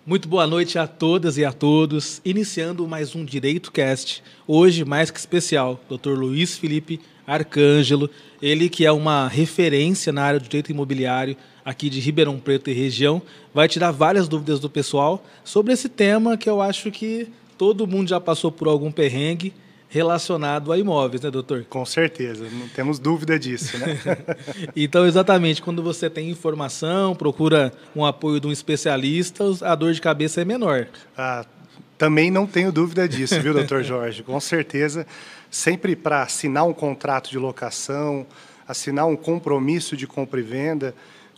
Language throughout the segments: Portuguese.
Muito boa noite a todas e a todos. Iniciando mais um Direito Cast, hoje mais que especial, Dr. Luiz Felipe Arcângelo, ele que é uma referência na área do direito imobiliário aqui de Ribeirão Preto e região, vai tirar várias dúvidas do pessoal sobre esse tema que eu acho que todo mundo já passou por algum perrengue relacionado a imóveis, né, doutor? Com certeza, não temos dúvida disso, né? Então, exatamente, quando você tem informação, procura um apoio de um especialista, a dor de cabeça é menor. Também não tenho dúvida disso, viu, doutor Jorge? Com certeza, sempre para assinar um contrato de locação, assinar um compromisso de compra e venda,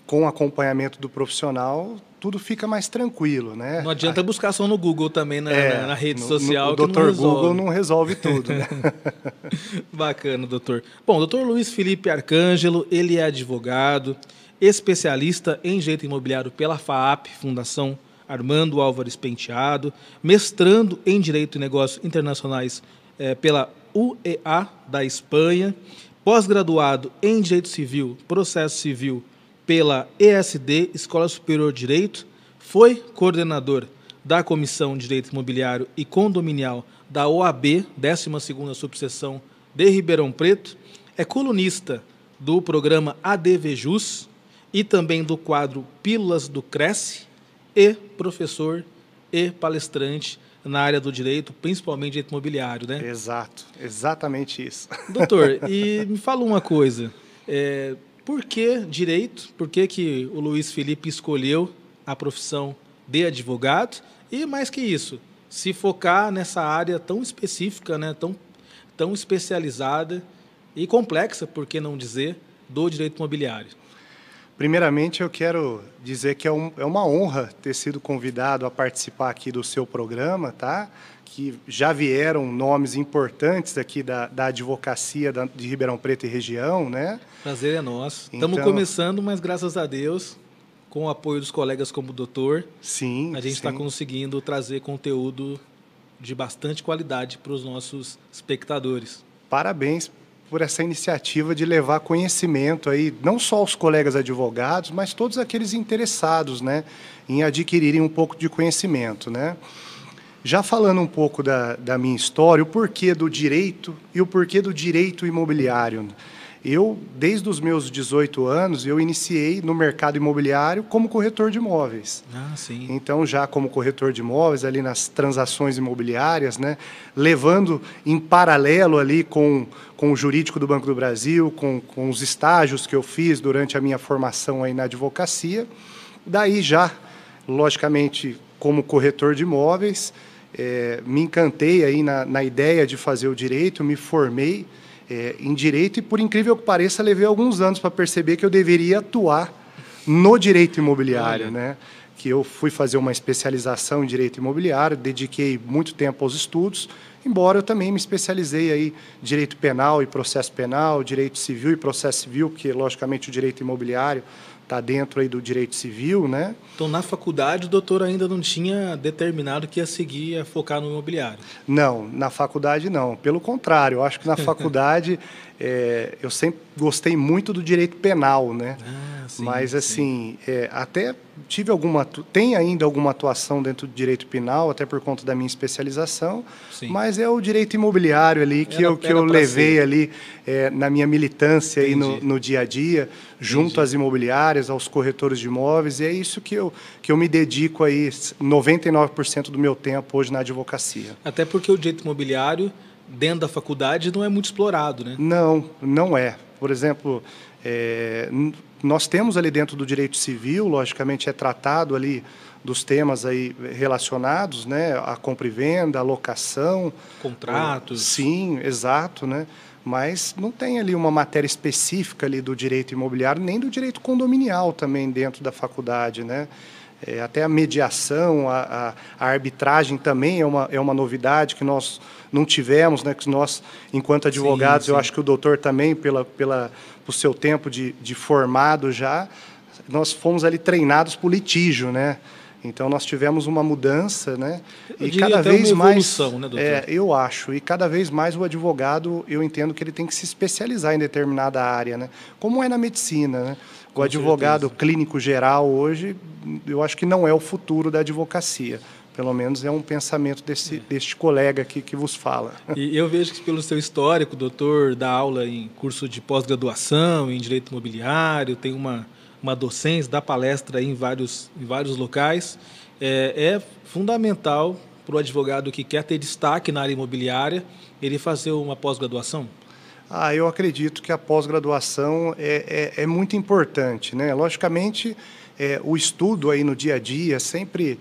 com acompanhamento do profissional, tudo fica mais tranquilo, né? Não adianta buscar só no Google também, na rede social, o que não doutor resolve. Google não resolve tudo, né? Bacana, doutor. Bom, doutor Luiz Felipe Arcângelo, ele é advogado, especialista em direito imobiliário pela FAAP, Fundação Armando Álvares Penteado, mestrando em Direito e Negócios Internacionais pela UEA da Espanha, pós-graduado em Direito Civil, Processo Civil, pela ESD, Escola Superior de Direito, foi coordenador da Comissão de Direito Imobiliário e Condominial da OAB, 12ª Subseção de Ribeirão Preto, é colunista do programa ADVJus e também do quadro Pílulas do Cresce e professor e palestrante na área do direito, principalmente direito imobiliário, né? Exato, exatamente isso. Doutor, e me fala uma coisa, por que direito? Por que o Luiz Felipe escolheu a profissão de advogado? E mais que isso, se focar nessa área tão específica, né, tão especializada e complexa, por que não dizer, do direito imobiliário? Primeiramente, eu quero dizer que é uma honra ter sido convidado a participar aqui do seu programa, tá? Que já vieram nomes importantes aqui da advocacia de Ribeirão Preto e região, né? Prazer é nosso. Estamos começando, mas graças a Deus, com o apoio dos colegas como o doutor, a gente está conseguindo trazer conteúdo de bastante qualidade para os nossos espectadores. Parabéns por essa iniciativa de levar conhecimento aí, não só aos colegas advogados, mas todos aqueles interessados, né, em adquirirem um pouco de conhecimento, né? Já falando um pouco da minha história, o porquê do direito e o porquê do direito imobiliário. Eu, desde os meus 18 anos, eu iniciei no mercado imobiliário como corretor de imóveis. Sim. Então, já como corretor de imóveis, ali nas transações imobiliárias, né, levando em paralelo ali com o jurídico do Banco do Brasil, com os estágios que eu fiz durante a minha formação aí na advocacia. Daí já, logicamente, como corretor de imóveis, me encantei aí na ideia de fazer o direito, me formei em direito e, por incrível que pareça, levei alguns anos para perceber que eu deveria atuar no direito imobiliário, né? Que eu fui fazer uma especialização em direito imobiliário, dediquei muito tempo aos estudos, embora eu também me especializei aí em direito penal e processo penal, direito civil e processo civil, porque, logicamente, o direito imobiliário está dentro aí do direito civil, né? Então, na faculdade, o doutor ainda não tinha determinado que ia seguir a focar no imobiliário? Não, na faculdade não. Pelo contrário, eu acho que na faculdade eu sempre gostei muito do direito penal, né? Sim, mas, assim, até tem ainda alguma atuação dentro do direito penal, até por conta da minha especialização, mas é o direito imobiliário ali que eu levei ali na minha militância aí no dia a dia, junto às imobiliárias, aos corretores de imóveis, e é isso que eu me dedico aí 99% do meu tempo hoje na advocacia. Até porque o direito imobiliário, dentro da faculdade, não é muito explorado, né? Não é. Por exemplo, nós temos ali dentro do direito civil, logicamente é tratado ali dos temas aí relacionados, né, a compra e venda, a locação, contratos. Sim, exato, né? Mas não tem ali uma matéria específica ali do direito imobiliário, nem do direito condominial também dentro da faculdade, né? Até a mediação, a arbitragem também é uma novidade que nós não tivemos, né? Que nós, enquanto advogados, eu acho que o doutor também, pelo seu tempo de formado já, nós fomos ali treinados por litígio, né? Então nós tivemos uma mudança, né? Eu diria até uma evolução, né, doutor? Eu acho, e cada vez mais o advogado, eu entendo que ele tem que se especializar em determinada área, né? Como é na medicina, né? O advogado clínico geral hoje, eu acho que não é o futuro da advocacia. Pelo menos é um pensamento deste colega aqui que vos fala. E eu vejo que pelo seu histórico, o doutor dá aula em curso de pós-graduação, em direito imobiliário, tem uma docência, dá palestra em vários locais. É fundamental para o advogado que quer ter destaque na área imobiliária, ele fazer uma pós-graduação? Eu acredito que a pós-graduação é muito importante, né? Logicamente, o estudo aí no dia a dia, sempre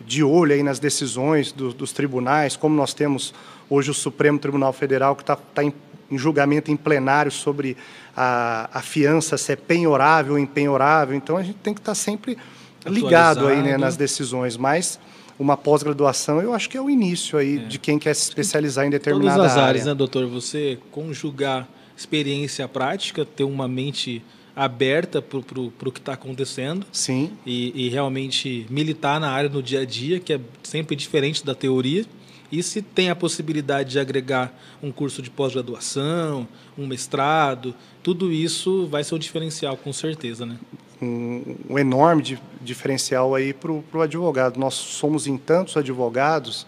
de olho aí nas decisões dos tribunais, como nós temos hoje o Supremo Tribunal Federal, que está em julgamento em plenário sobre a fiança, se é penhorável ou impenhorável. Então, a gente tem que estar sempre ligado aí, né, nas decisões, mas uma pós-graduação, eu acho que é o início aí de quem quer se especializar em determinada área. Todas as áreas, né, doutor? Você conjugar experiência prática, ter uma mente aberta para o que está acontecendo. Sim. E realmente militar na área no dia a dia, que é sempre diferente da teoria. E se tem a possibilidade de agregar um curso de pós-graduação, um mestrado, tudo isso vai ser um diferencial, com certeza, né? Um enorme diferencial aí para o advogado. Nós somos em tantos advogados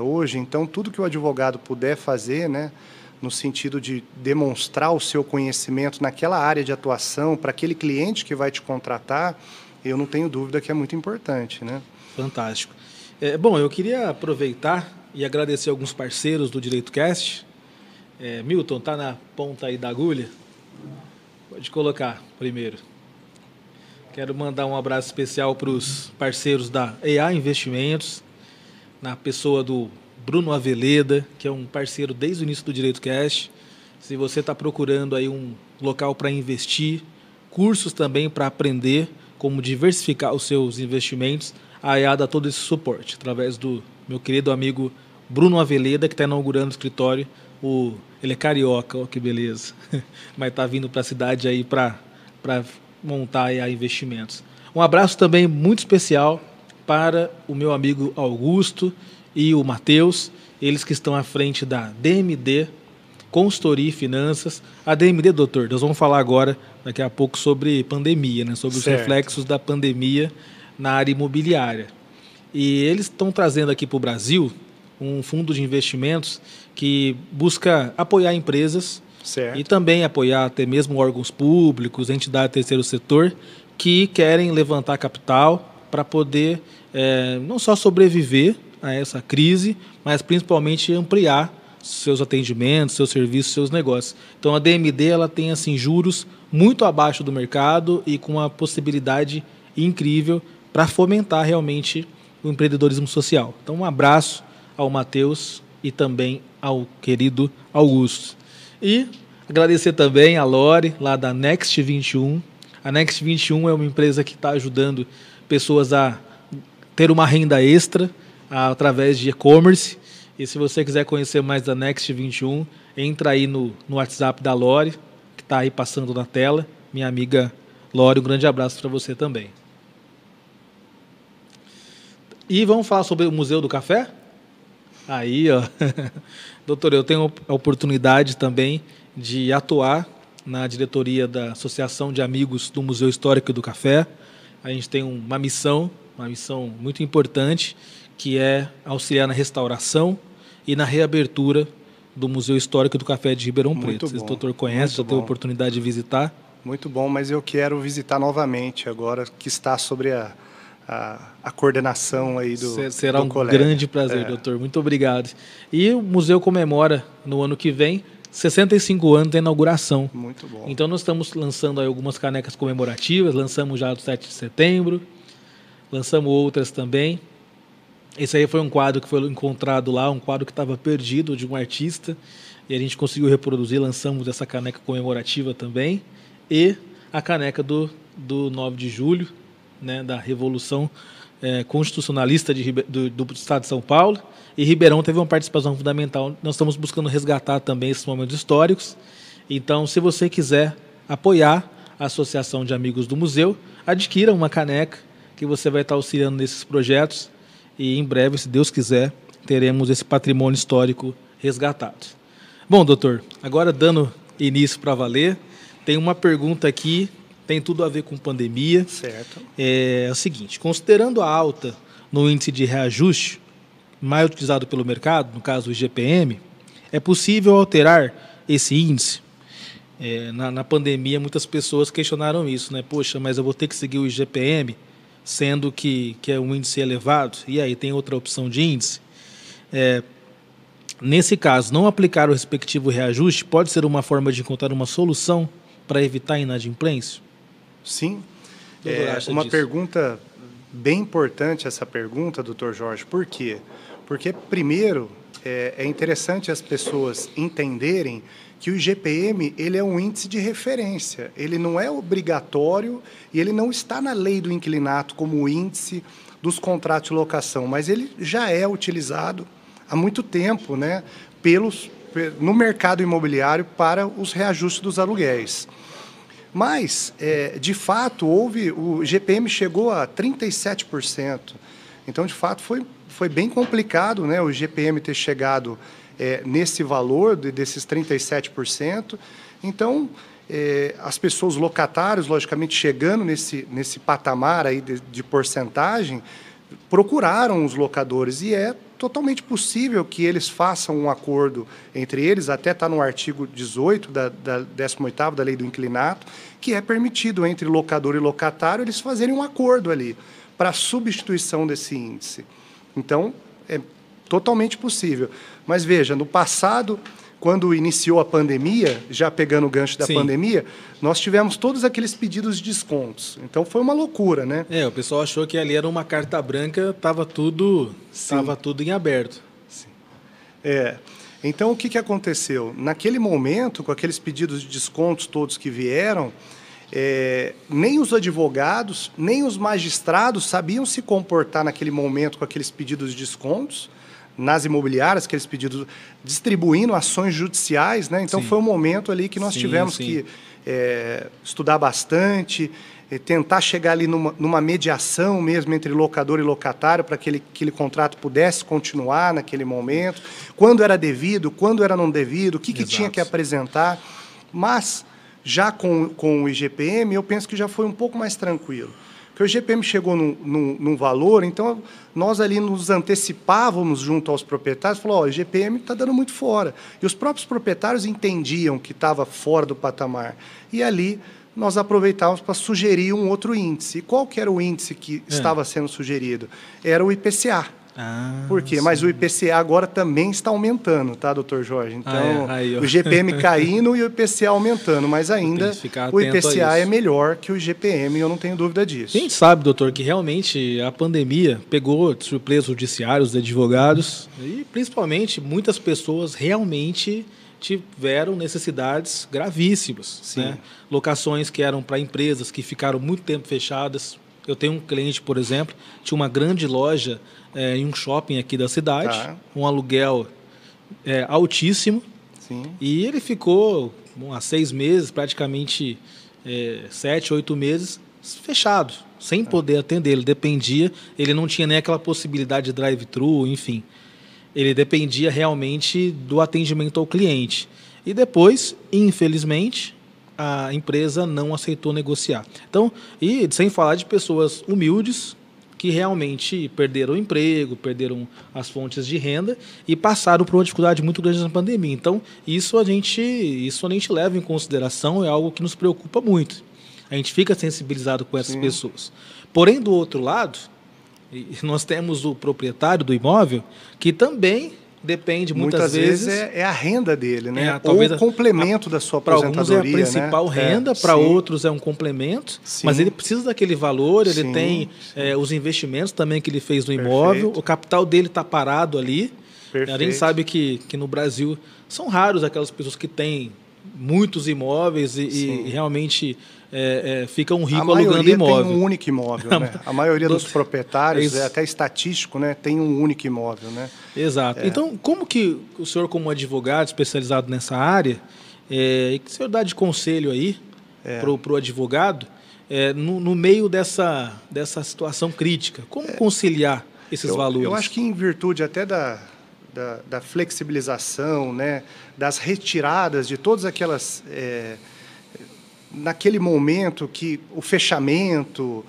hoje, então tudo que o advogado puder fazer, né, no sentido de demonstrar o seu conhecimento naquela área de atuação para aquele cliente que vai te contratar, eu não tenho dúvida que é muito importante, né? Fantástico. Bom, eu queria aproveitar e agradecer alguns parceiros do DireitoCast. Milton, está na ponta aí da agulha? Pode colocar primeiro. Quero mandar um abraço especial para os parceiros da EA Investimentos, na pessoa do Bruno Aveleda, que é um parceiro desde o início do DireitoCast. Se você está procurando aí um local para investir, cursos também para aprender como diversificar os seus investimentos, a EA dá todo esse suporte, através do meu querido amigo Bruno Aveleda, que está inaugurando o escritório. Ele é carioca, ó, que beleza, mas está vindo para a cidade aí para montar a Investimentos. Um abraço também muito especial para o meu amigo Augusto e o Matheus, eles que estão à frente da DMD, Consultoria e Finanças. A DMD, doutor, nós vamos falar agora, daqui a pouco, sobre pandemia, né? Sobre os reflexos da pandemia na área imobiliária. E eles estão trazendo aqui para o Brasil um fundo de investimentos que busca apoiar empresas e também apoiar até mesmo órgãos públicos, entidades do terceiro setor, que querem levantar capital para poder não só sobreviver a essa crise, mas principalmente ampliar seus atendimentos, seus serviços, seus negócios. Então a DMD ela tem assim juros muito abaixo do mercado e com uma possibilidade incrível para fomentar realmente o empreendedorismo social. Então um abraço ao Matheus e também ao querido Augusto. E agradecer também a Lore, lá da Next 21. A Next 21 é uma empresa que está ajudando pessoas a ter uma renda extra através de e-commerce. E se você quiser conhecer mais da Next 21, entra aí no WhatsApp da Lore, que está aí passando na tela. Minha amiga Lore, um grande abraço para você também. E vamos falar sobre o Museu do Café? Aí, ó. Doutor, eu tenho a oportunidade também de atuar na diretoria da Associação de Amigos do Museu Histórico do Café. A gente tem uma missão muito importante, que é auxiliar na restauração e na reabertura do Museu Histórico do Café de Ribeirão Preto. O doutor conhece, já teve a oportunidade de visitar? Muito bom, mas eu quero visitar novamente agora que está sobre a coordenação aí do Será do um colega. grande prazer, doutor. Muito obrigado. E o museu comemora no ano que vem 65 anos da inauguração. Muito bom. Então nós estamos lançando aí algumas canecas comemorativas, lançamos já do 7 de setembro, lançamos outras também. Esse aí foi um quadro que foi encontrado lá, um quadro que estava perdido de um artista, e a gente conseguiu reproduzir, lançamos essa caneca comemorativa também, e a caneca do 9 de julho, né, da Revolução Constitucionalista do Estado de São Paulo, e Ribeirão teve uma participação fundamental. Nós estamos buscando resgatar também esses momentos históricos. Então, se você quiser apoiar a Associação de Amigos do Museu, adquira uma caneca que você vai estar auxiliando nesses projetos e em breve, se Deus quiser, teremos esse patrimônio histórico resgatado. Bom, doutor, agora dando início para valer, tem uma pergunta aqui, tem tudo a ver com pandemia. Certo. É o seguinte, considerando a alta no índice de reajuste, mais utilizado pelo mercado, no caso o IGPM, é possível alterar esse índice? Na pandemia, muitas pessoas questionaram isso, né? Poxa, mas eu vou ter que seguir o IGPM, sendo que é um índice elevado, e aí tem outra opção de índice? Nesse caso, não aplicar o respectivo reajuste pode ser uma forma de encontrar uma solução para evitar a inadimplência? Sim. É uma pergunta bem importante essa pergunta, doutor Jorge. Por quê? Porque, primeiro, é interessante as pessoas entenderem que o IGPM ele é um índice de referência. Ele não é obrigatório e ele não está na lei do inquilinato como índice dos contratos de locação, mas ele já é utilizado há muito tempo, né, no mercado imobiliário para os reajustes dos aluguéis. Mas, de fato, o IGPM chegou a 37%. Então, de fato, foi bem complicado, né, o IGPM ter chegado nesse valor desses 37%. Então, as pessoas, locatários, logicamente, chegando nesse patamar aí de porcentagem, procuraram os locadores e é totalmente possível que eles façam um acordo entre eles, até está no artigo 18 da 18ª da Lei do Inquilinato, que é permitido entre locador e locatário eles fazerem um acordo ali para a substituição desse índice. Então, é totalmente possível. Mas veja, no passado, quando iniciou a pandemia, já pegando o gancho da pandemia, nós tivemos todos aqueles pedidos de descontos. Então, foi uma loucura, né? O pessoal achou que ali era uma carta branca, estava tudo em aberto. Sim. Então, o que aconteceu? Naquele momento, com aqueles pedidos de descontos todos que vieram, nem os advogados, nem os magistrados sabiam se comportar naquele momento com aqueles pedidos de descontos, nas imobiliárias, aqueles pedidos, distribuindo ações judiciais, né? Então, foi um momento ali que nós tivemos que estudar bastante, tentar chegar ali numa mediação mesmo entre locador e locatário para que aquele contrato pudesse continuar naquele momento, quando era devido, quando era não devido, o que tinha que apresentar. Mas, já com o IGPM, eu penso que já foi um pouco mais tranquilo. Porque o IGPM chegou num valor, então nós ali nos antecipávamos junto aos proprietários, falou, o IGPM está dando muito fora. E os próprios proprietários entendiam que estava fora do patamar. E ali nós aproveitávamos para sugerir um outro índice. E qual que era o índice que estava sendo sugerido? Era o IPCA. Por quê? Mas o IPCA agora também está aumentando, tá, doutor Jorge? Então, o IGPM caindo e o IPCA aumentando, mas ainda o IPCA é melhor que o IGPM, eu não tenho dúvida disso. Quem sabe, doutor, que realmente a pandemia pegou de surpresa os judiciários, os advogados, e principalmente muitas pessoas realmente tiveram necessidades gravíssimas, né? Locações que eram para empresas que ficaram muito tempo fechadas. Eu tenho um cliente, por exemplo, tinha uma grande loja em um shopping aqui da cidade, um aluguel altíssimo, e ele ficou há 6 meses, praticamente 7, 8 meses, fechado, sem poder atender. Ele dependia, ele não tinha nem aquela possibilidade de drive-thru, enfim. Ele dependia realmente do atendimento ao cliente. E depois, infelizmente, a empresa não aceitou negociar. Então, e sem falar de pessoas humildes que realmente perderam o emprego, perderam as fontes de renda e passaram por uma dificuldade muito grande na pandemia. Então, isso a gente leva em consideração, é algo que nos preocupa muito. A gente fica sensibilizado com essas pessoas. Porém, do outro lado, nós temos o proprietário do imóvel que também depende muitas vezes é a renda dele, né? Ou o complemento da sua aposentadoria. Para alguns é a principal renda, para outros é um complemento, mas ele precisa daquele valor, ele tem os investimentos também que ele fez no imóvel, o capital dele está parado ali. A gente sabe que no Brasil são raros aquelas pessoas que têm muitos imóveis e realmente ficam ricos alugando imóvel. A maioria tem um único imóvel, né? A maioria dos proprietários, até estatístico, né, tem um único imóvel, né? Exato. Então, como que o senhor, como advogado especializado nessa área, e que o senhor dá de conselho aí para o advogado, no meio dessa situação crítica? Como conciliar esses valores? Eu acho que em virtude até da flexibilização, né, das retiradas de todas aquelas... naquele momento que o fechamento,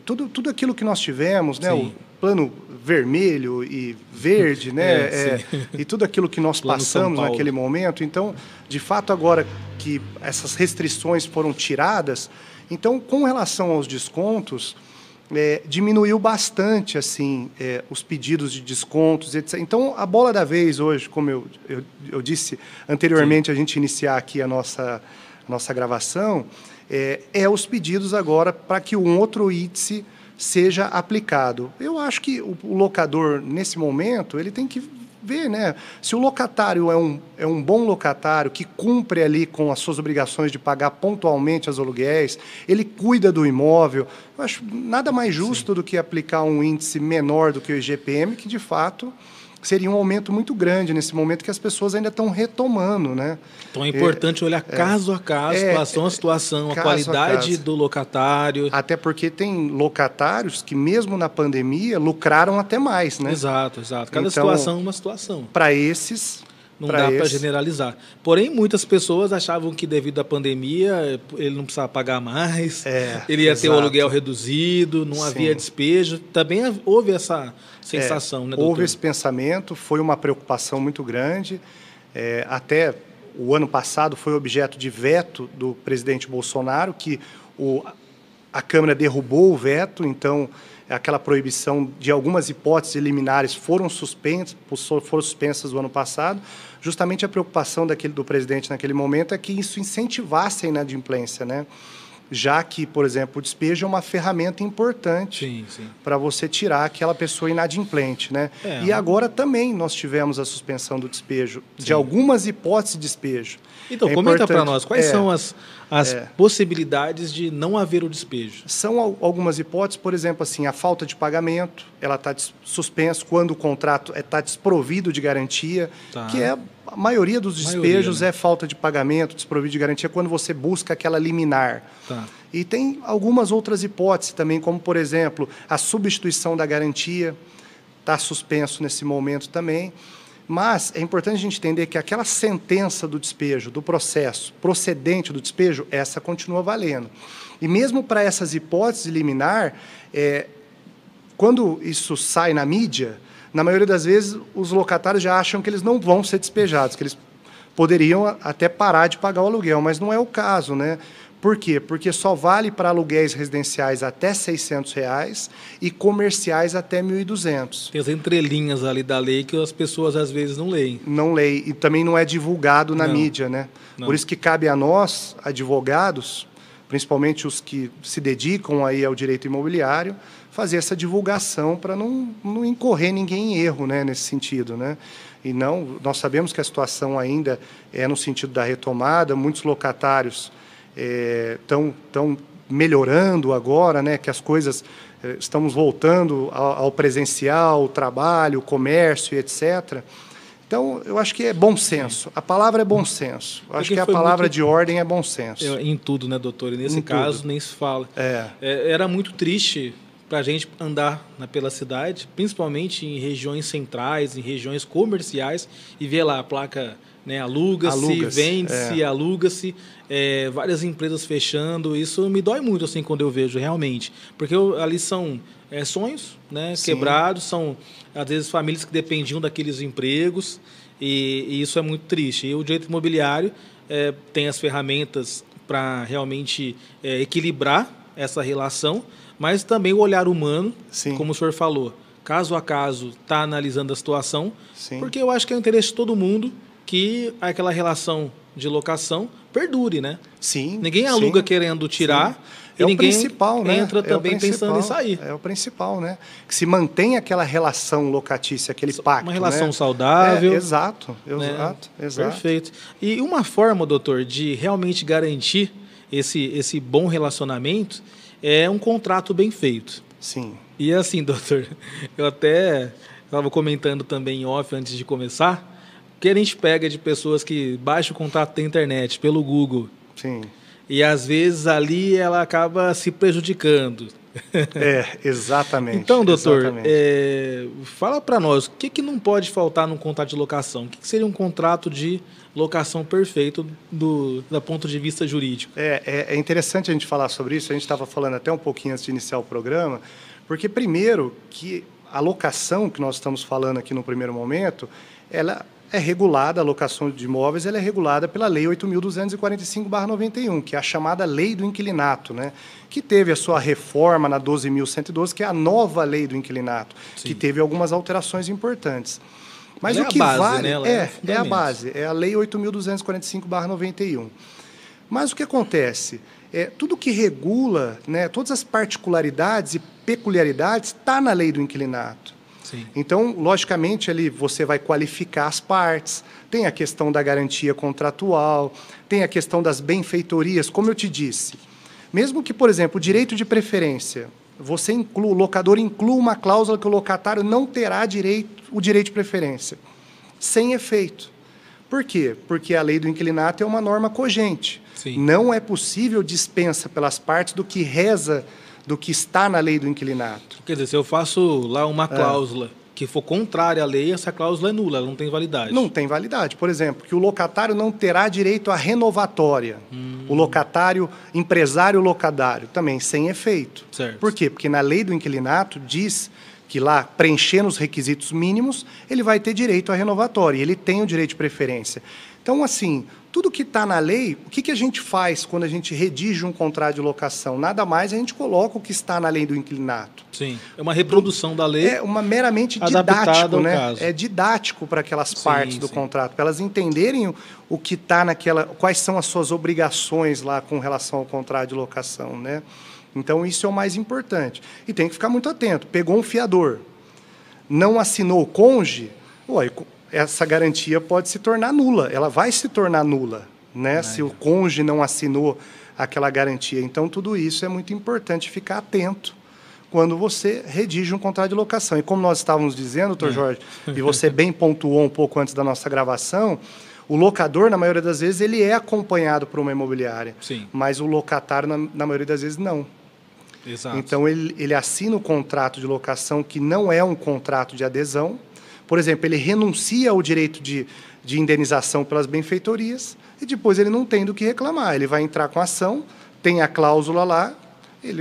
tudo aquilo que nós tivemos, né, o plano vermelho e verde, né, e tudo aquilo que nós passamos naquele momento. Então, de fato, agora que essas restrições foram tiradas, então, com relação aos descontos, diminuiu bastante assim os pedidos de descontos, etc. Então, a bola da vez hoje, como eu disse anteriormente, Sim. A gente iniciar aqui a nossa gravação, os pedidos agora para que um outro índice seja aplicado. Eu acho que o locador, nesse momento, ele tem que ver, né? Se o locatário é um bom locatário, que cumpre ali com as suas obrigações de pagar pontualmente os aluguéis, ele cuida do imóvel, eu acho nada mais justo Sim. do que aplicar um índice menor do que o IGPM, que, de fato, seria um aumento muito grande nesse momento que as pessoas ainda estão retomando, né? Então é importante olhar caso a caso, situação a situação, a qualidade do locatário. Até porque tem locatários que, mesmo na pandemia, lucraram até mais, né? Exato. Cada situação é uma situação. Para esses... Não dá para generalizar. Porém, muitas pessoas achavam que, devido à pandemia, ele não precisava pagar mais, ele ia ter o aluguel reduzido, não havia despejo. Também houve essa sensação, né, doutor? Houve esse pensamento, foi uma preocupação muito grande. Até o ano passado foi objeto de veto do presidente Bolsonaro, que a Câmara derrubou o veto, então aquela proibição de algumas hipóteses liminares foram suspensas no ano passado. Justamente a preocupação do presidente naquele momento é que isso incentivasse a inadimplência, né? Já que, por exemplo, o despejo é uma ferramenta importante para você tirar aquela pessoa inadimplente, né? E agora também nós tivemos a suspensão do despejo, de algumas hipóteses de despejo. Então, comenta para nós, quais são as possibilidades de não haver o despejo? São algumas hipóteses, por exemplo, assim, a falta de pagamento, ela está suspensa quando o contrato está desprovido de garantia, que a maioria dos despejos, né? É falta de pagamento, desprovido de garantia, quando você busca aquela liminar. E tem algumas outras hipóteses também, como, por exemplo, a substituição da garantia, está suspenso nesse momento também. Mas é importante a gente entender que aquela sentença do despejo, do processo procedente do despejo, essa continua valendo. E mesmo para essas hipóteses liminar, quando isso sai na mídia, na maioria das vezes os locatários já acham que eles não vão ser despejados, que eles poderiam até parar de pagar o aluguel, mas não é o caso, né? Por quê? Porque só vale para aluguéis residenciais até R$ 600 e comerciais até R$ 1.200. Tem as entrelinhas ali da lei que as pessoas às vezes não leem. Não leem, e também não é divulgado na mídia, né? Por isso que cabe a nós, advogados, principalmente os que se dedicam aí ao direito imobiliário, fazer essa divulgação para não incorrer ninguém em erro, né, nesse sentido, né? E nós sabemos que a situação ainda é no sentido da retomada, muitos locatários estão melhorando agora, né, que as coisas estamos voltando ao presencial, ao trabalho, o comércio, etc. Então, eu acho que é bom senso. A palavra é bom senso. Eu acho que a palavra de ordem é bom senso. Em tudo, né, doutor? E nesse caso, nem se fala. Era muito triste para a gente andar pela cidade, principalmente em regiões centrais, em regiões comerciais, e ver lá a placa, né, aluga-se, vende-se, aluga-se, várias empresas fechando. Isso me dói muito assim quando eu vejo, realmente, porque ali são sonhos, né, quebrados, são às vezes famílias que dependiam daqueles empregos, e isso é muito triste. E o direito imobiliário tem as ferramentas para realmente equilibrar essa relação, mas também o olhar humano, como o senhor falou, caso a caso, está analisando a situação, porque eu acho que é o interesse de todo mundo que aquela relação de locação perdure, né? Ninguém aluga querendo tirar, e ninguém principal, né? Entra também pensando em sair. É o principal, né? Que se mantenha aquela relação locatícia, aquele pacto. Uma relação saudável. Exato. Perfeito. E uma forma, doutor, de realmente garantir esse bom relacionamento é um contrato bem feito. E assim, doutor, eu até estava comentando também em off antes de começar, que a gente pega de pessoas que baixam o contrato da internet pelo Google. E às vezes ali ela acaba se prejudicando. Exatamente. Então, doutor, exatamente. fala para nós, o que não pode faltar num contrato de locação? O que seria um contrato de locação perfeito do ponto de vista jurídico? É interessante a gente falar sobre isso, a gente estava falando até um pouquinho antes de iniciar o programa, porque primeiro que a locação que nós estamos falando aqui no primeiro momento, ela é regulada, a locação de imóveis, ela é regulada pela Lei 8.245/91, que é a chamada Lei do Inquilinato, né? Que teve a sua reforma na 12.112, que é a nova Lei do Inquilinato, Sim. que teve algumas alterações importantes. Mas ela o que é a base, vale né? é a base, é a Lei 8.245/91. Mas o que acontece? Tudo que regula, né, todas as particularidades e peculiaridades está na Lei do Inquilinato. Sim. Então, logicamente, ali você vai qualificar as partes, tem a questão da garantia contratual, tem a questão das benfeitorias, como eu te disse. Mesmo que, por exemplo, o direito de preferência, o locador inclua uma cláusula que o locatário não terá o direito de preferência, sem efeito. Por quê? Porque a Lei do Inquilinato é uma norma cogente. Sim. Não é possível dispensa pelas partes do que está na Lei do Inquilinato. Quer dizer, se eu faço lá uma cláusula que for contrária à lei, essa cláusula é nula, ela não tem validade. Não tem validade. Por exemplo, que o locatário não terá direito à renovatória. O locatário, empresário locatário, também sem efeito. Certo. Por quê? Porque na Lei do Inquilinato diz que lá, preenchendo os requisitos mínimos, ele vai ter direito à renovatória, e ele tem o direito de preferência. Então, assim, tudo que está na lei, o que a gente faz quando a gente redige um contrato de locação? Nada mais a gente coloca o que está na Lei do Inquilinato. Sim, é uma reprodução da lei. É uma meramente didático, né? Caso. É didático para aquelas partes do contrato, para elas entenderem o que está quais são as suas obrigações lá com relação ao contrato de locação, né? Então, isso é o mais importante. E tem que ficar muito atento. Pegou um fiador, não assinou o cônjuge, essa garantia pode se tornar nula. Ela vai se tornar nula, né? Se o cônjuge não assinou aquela garantia. Então, tudo isso é muito importante ficar atento quando você redige um contrato de locação. E como nós estávamos dizendo, doutor Jorge, e você bem pontuou um pouco antes da nossa gravação, o locador, na maioria das vezes, ele é acompanhado por uma imobiliária. Sim. Mas o locatário, na maioria das vezes, não. Exato. Então, ele assina o contrato de locação, que não é um contrato de adesão. Por exemplo, ele renuncia ao direito de indenização pelas benfeitorias e depois ele não tem do que reclamar. Ele vai entrar com a ação, tem a cláusula lá,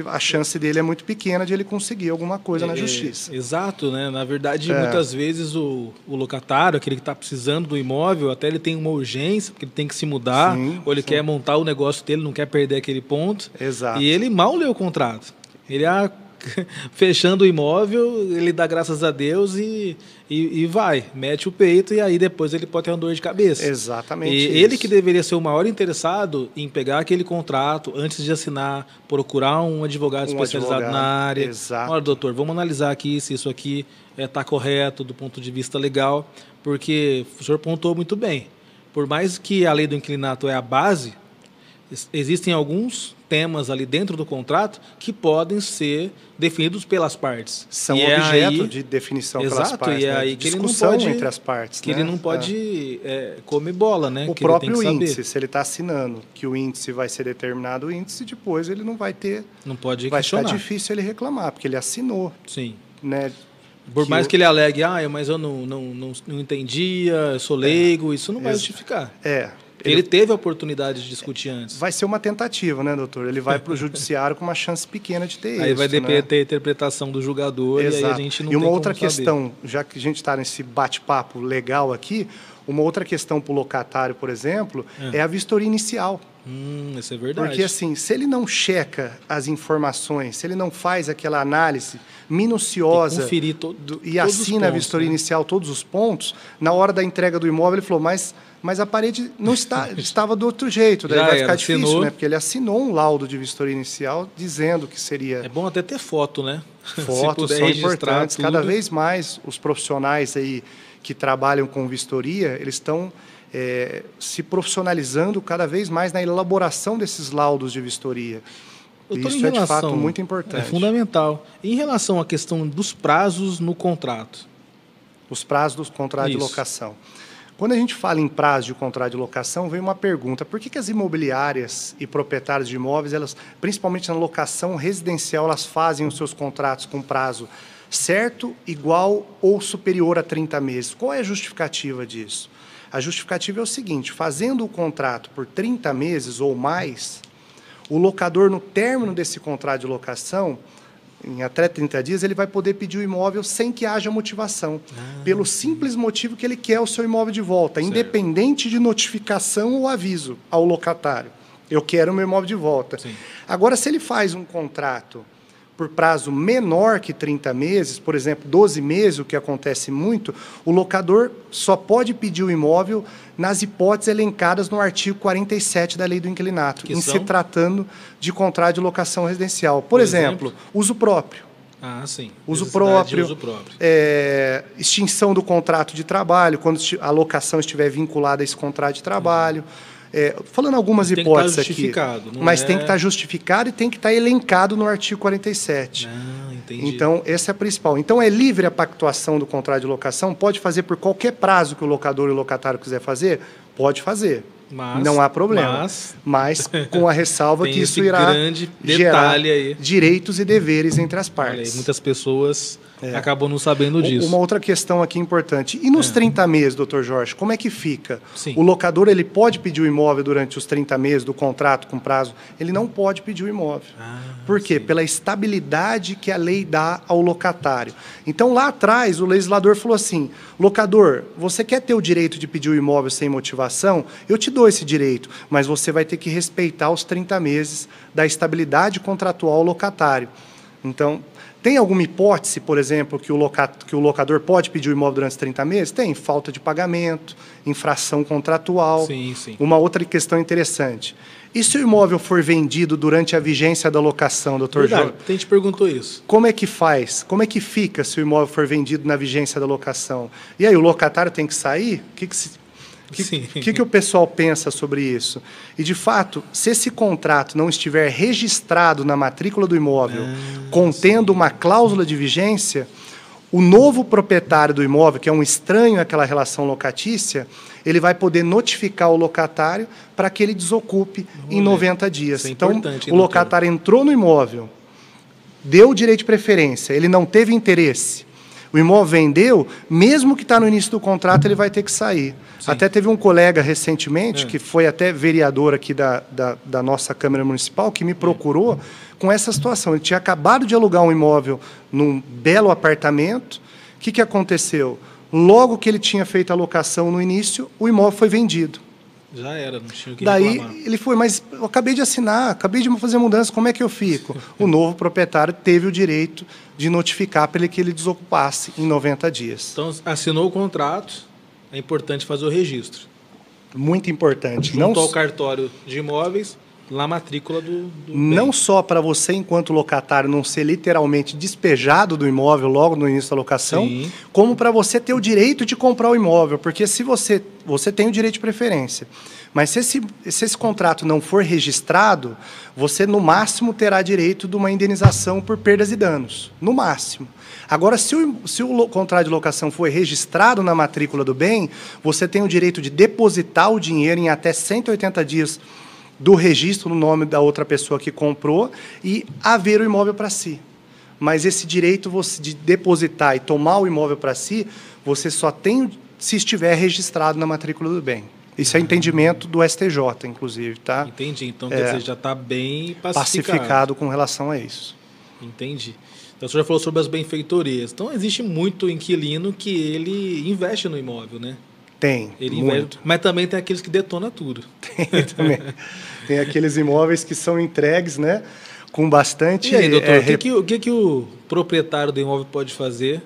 a chance dele é muito pequena de ele conseguir alguma coisa na justiça. Exato, né? Na verdade, muitas vezes o locatário, aquele que está precisando do imóvel, até ele tem uma urgência, porque ele tem que se mudar, ou ele quer montar o negócio dele, não quer perder aquele ponto. Exato. E ele mal lê o contrato. Ele fechando o imóvel, ele dá graças a Deus e vai, mete o peito, e aí depois ele pode ter uma dor de cabeça. Exatamente. E ele que deveria ser o maior interessado em pegar aquele contrato antes de assinar, procurar um advogado especializado na área. Exato. Olha, doutor, vamos analisar aqui se isso aqui está correto do ponto de vista legal, porque o senhor pontuou muito bem. Por mais que a lei do inquilinato é a base, existem alguns temas ali dentro do contrato que podem ser definidos pelas partes. São objeto de definição pelas partes. E é aí que discussão ele não pode, entre as partes. Que ele não pode comer bola, né? O que próprio ele tem que índice, saber. se ele está assinando que o índice vai ser determinado, o índice depois ele não vai ter... Não pode vai questionar. ficar difícil ele reclamar, porque ele assinou. Sim. Né? Por mais que ele alegue, mas eu não entendia, eu sou leigo, isso não vai justificar. Ele teve a oportunidade de discutir antes. Vai ser uma tentativa, né, doutor? Ele vai para o judiciário com uma chance pequena de ter isso. Aí vai depender da interpretação do julgador. Exato. E aí a gente não tem como outra questão, saber. Já que a gente está nesse bate-papo legal aqui, uma outra questão para o locatário, por exemplo, é a vistoria inicial. Isso é verdade. Porque, assim, se ele não checa as informações, se ele não faz aquela análise minuciosa e assina a vistoria inicial, todos os pontos, na hora da entrega do imóvel, ele falou, mas a parede não estava do outro jeito, daí vai ficar difícil, né? Porque ele assinou um laudo de vistoria inicial dizendo que seria... É bom até ter foto, né? Fotos são importantes. Tudo. Cada vez mais os profissionais aí que trabalham com vistoria, eles estão se profissionalizando cada vez mais na elaboração desses laudos de vistoria. Isso é, de fato, muito importante. É fundamental. Em relação à questão dos prazos no contrato? Os prazos do contrato de locação. Quando a gente fala em prazo de contrato de locação, vem uma pergunta: por que as imobiliárias e proprietários de imóveis, elas, principalmente na locação residencial, elas fazem os seus contratos com prazo certo, igual ou superior a 30 meses? Qual é a justificativa disso? A justificativa é o seguinte: fazendo o contrato por 30 meses ou mais, o locador, no término desse contrato de locação, em até 30 dias, ele vai poder pedir o imóvel sem que haja motivação, pelo simples motivo que ele quer o seu imóvel de volta, certo, independente de notificação ou aviso ao locatário. Eu quero o meu imóvel de volta. Sim. Agora, se ele faz um contrato por prazo menor que 30 meses, por exemplo, 12 meses, o que acontece muito, o locador só pode pedir o imóvel nas hipóteses elencadas no artigo 47 da Lei do Inquilinato, em se tratando de contrato de locação residencial. Por exemplo, uso próprio. Ah, sim. Uso próprio, extinção do contrato de trabalho, quando a locação estiver vinculada a esse contrato de trabalho. Falando algumas hipóteses aqui, mas tem que estar justificado e tem que estar elencado no artigo 47. Entendi. Então, essa é a principal. Então, é livre a pactuação do contrato de locação? Pode fazer por qualquer prazo que o locador e o locatário quiser fazer? Pode fazer. Não há problema. Mas com a ressalva que isso irá gerar direitos e deveres entre as partes. Muitas pessoas acabam não sabendo disso. Uma outra questão aqui importante. E nos 30 meses, doutor Jorge, como é que fica? Sim. O locador, ele pode pedir o imóvel durante os 30 meses do contrato com prazo? Ele não pode pedir o imóvel. Por quê? Sim. Pela estabilidade que a lei dá ao locatário. Então, lá atrás, o legislador falou assim: locador, você quer ter o direito de pedir o imóvel sem motivação? Eu te dou esse direito, mas você vai ter que respeitar os 30 meses da estabilidade contratual ao locatário. Então, tem alguma hipótese, por exemplo, que o locador pode pedir o imóvel durante os 30 meses? Tem. Falta de pagamento, infração contratual. Sim, sim. Uma outra questão interessante: e se o imóvel for vendido durante a vigência da locação, doutor Jorge? A gente perguntou isso. Como é que faz? Como é que fica se o imóvel for vendido na vigência da locação? E aí, o locatário tem que sair? O que o pessoal pensa sobre isso? E, de fato, se esse contrato não estiver registrado na matrícula do imóvel, contendo uma cláusula de vigência, o novo proprietário do imóvel, que é um estranho àquela relação locatícia, ele vai poder notificar o locatário para que ele desocupe em 90 dias. Então, o locatário entrou no imóvel, deu o direito de preferência, ele não teve interesse, o imóvel vendeu, mesmo que está no início do contrato, ele vai ter que sair. Sim. Até teve um colega recentemente, que foi até vereador aqui da nossa Câmara Municipal, que me procurou com essa situação. Ele tinha acabado de alugar um imóvel num belo apartamento. O que aconteceu? Logo que ele tinha feito a locação no início, o imóvel foi vendido. Já era, não tinha o que reclamar. Daí ele foi: mas eu acabei de assinar, acabei de fazer mudança, como é que eu fico? O novo proprietário teve o direito de notificar para ele que ele desocupasse em 90 dias. Então, assinou o contrato, é importante fazer o registro. Muito importante. Junto ao cartório de imóveis, na matrícula do não bem. Só para você, enquanto locatário, não ser literalmente despejado do imóvel logo no início da locação, sim, como para você ter o direito de comprar o imóvel, porque se você tem o direito de preferência, mas se esse contrato não for registrado, você no máximo terá direito de uma indenização por perdas e danos, no máximo. Agora, se o contrato de locação for registrado na matrícula do bem, você tem o direito de depositar o dinheiro em até 180 dias do registro no nome da outra pessoa que comprou e haver o imóvel para si. Mas esse direito de depositar e tomar o imóvel para si, você só tem se estiver registrado na matrícula do bem. Isso é entendimento do STJ, inclusive, tá? Entendi. Então, quer dizer, já está bem pacificado com relação a isso. Entendi. Então, o senhor já falou sobre as benfeitorias. Então, existe muito inquilino que ele investe no imóvel, né? Tem, muito. Mas também tem aqueles que detonam tudo. Tem também. Tem aqueles imóveis que são entregues, né, com bastante... E aí, doutor, o que o proprietário do imóvel pode fazer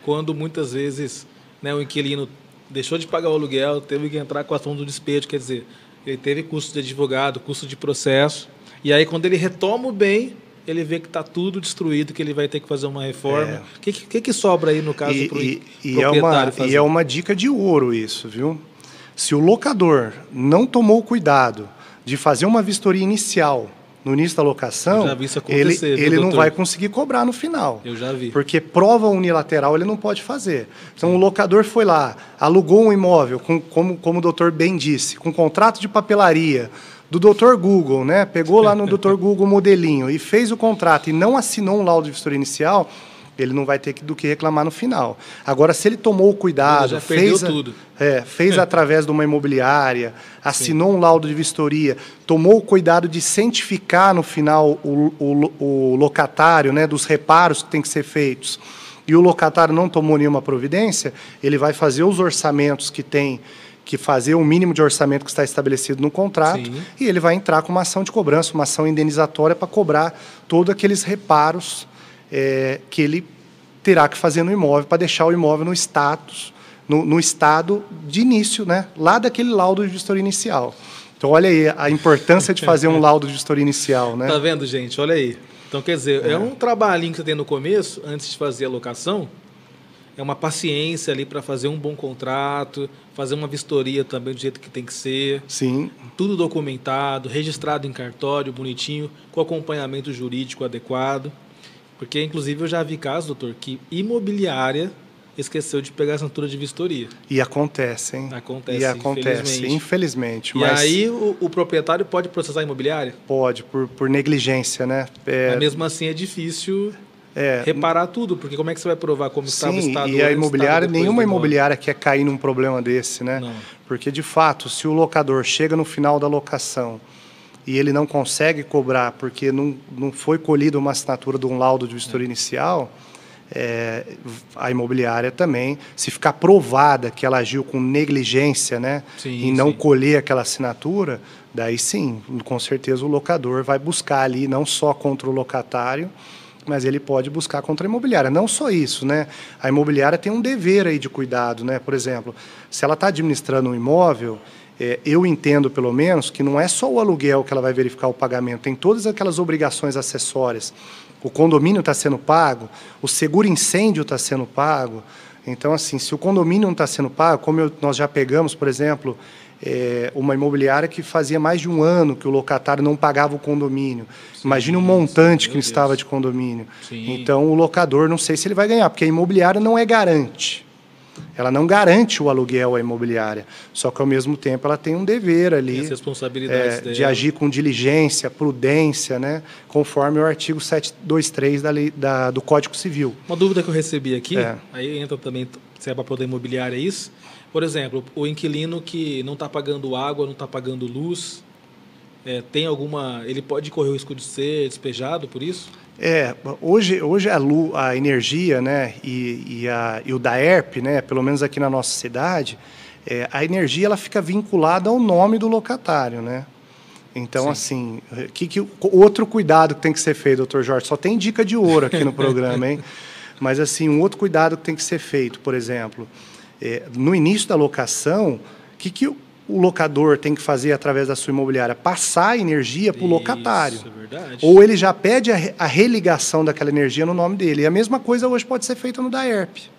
quando, muitas vezes, né, o inquilino deixou de pagar o aluguel, teve que entrar com a ação do despejo, quer dizer, ele teve custo de advogado, custo de processo, e aí, quando ele retoma o bem, ele vê que está tudo destruído, que ele vai ter que fazer uma reforma. O que sobra aí, no caso, para o proprietário fazer? E é uma dica de ouro isso, viu? Se o locador não tomou cuidado de fazer uma vistoria inicial no início da locação, Eu já vi isso acontecer, viu, ele não doutor? vai conseguir cobrar no final. Eu já vi. Porque prova unilateral ele não pode fazer. Então, o locador foi lá, alugou um imóvel, como o doutor bem disse, com contrato de papelaria, do Dr. Google, né? Pegou lá no Dr. Google modelinho e fez o contrato e não assinou um laudo de vistoria inicial, ele não vai ter do que reclamar no final. Agora, se ele tomou o cuidado, já perdeu tudo. Fez através de uma imobiliária, assinou um laudo de vistoria, tomou o cuidado de cientificar no final o locatário, né, dos reparos que tem que ser feitos, e o locatário não tomou nenhuma providência, ele vai fazer os orçamentos que tem que fazer o mínimo de orçamento que está estabelecido no contrato, Sim. e ele vai entrar com uma ação de cobrança, uma ação indenizatória para cobrar todos aqueles reparos que ele terá que fazer no imóvel para deixar o imóvel no status, no estado de início, né, lá daquele laudo de vistoria inicial. Então, olha aí a importância de fazer um laudo de vistoria inicial, né? Tá vendo, gente? Olha aí. Então, quer dizer, é um trabalhinho que você tem no começo, antes de fazer a locação, é uma paciência ali para fazer um bom contrato, fazer uma vistoria também do jeito que tem que ser. Sim. Tudo documentado, registrado em cartório, bonitinho, com acompanhamento jurídico adequado. Porque, inclusive, eu já vi casos, doutor, que imobiliária esqueceu de pegar a assinatura de vistoria. E acontece, hein? Acontece, infelizmente. E mas aí o proprietário pode processar a imobiliária? pode, por negligência, né? Mas mesmo assim é difícil reparar tudo, porque como é que você vai provar como estava o Sim, estado e a antes, imobiliária, estado depois nenhuma do imóvel? imobiliária quer cair num problema desse, né? Não. Porque, de fato, se o locador chega no final da locação e ele não consegue cobrar porque não foi colhida uma assinatura de um laudo de vistoria inicial, a imobiliária também, se ficar provada que ela agiu com negligência, né, Sim, em não sim. colher aquela assinatura, daí sim, com certeza o locador vai buscar ali não só contra o locatário, mas ele pode buscar contra a imobiliária. Não só isso, né? A imobiliária tem um dever aí de cuidado, né? Por exemplo, se ela está administrando um imóvel, eu entendo, pelo menos, que não é só o aluguel que ela vai verificar o pagamento, tem todas aquelas obrigações acessórias. O condomínio está sendo pago, o seguro-incêndio está sendo pago. Então, assim, se o condomínio não está sendo pago, como nós já pegamos, por exemplo, uma imobiliária que fazia mais de um ano que o locatário não pagava o condomínio. Imagine o montante que estava de condomínio. Sim. Então, o locador, não sei se ele vai ganhar, porque a imobiliária não é garante. Ela não garante o aluguel à imobiliária, só que, ao mesmo tempo, ela tem um dever ali Tem as responsabilidades dela. de agir com diligência, prudência, né, conforme o artigo 723 do Código Civil. Uma dúvida que eu recebi aqui, aí entra também, se é para poder imobiliária, é isso. Por exemplo, o inquilino que não está pagando água, não está pagando luz, tem alguma... Ele pode correr o risco de ser despejado por isso? Hoje a energia, né, e o DAERP, né, pelo menos aqui na nossa cidade, a energia ela fica vinculada ao nome do locatário, né? Então, assim, outro cuidado que tem que ser feito, doutor Jorge, só tem dica de ouro aqui no programa, hein? Mas, assim, um outro cuidado que tem que ser feito, por exemplo, no início da locação, o locador tem que fazer através da sua imobiliária? Passar a energia para o locatário. Isso, é verdade. Ou ele já pede a religação daquela energia no nome dele. E a mesma coisa hoje pode ser feita no DAERP.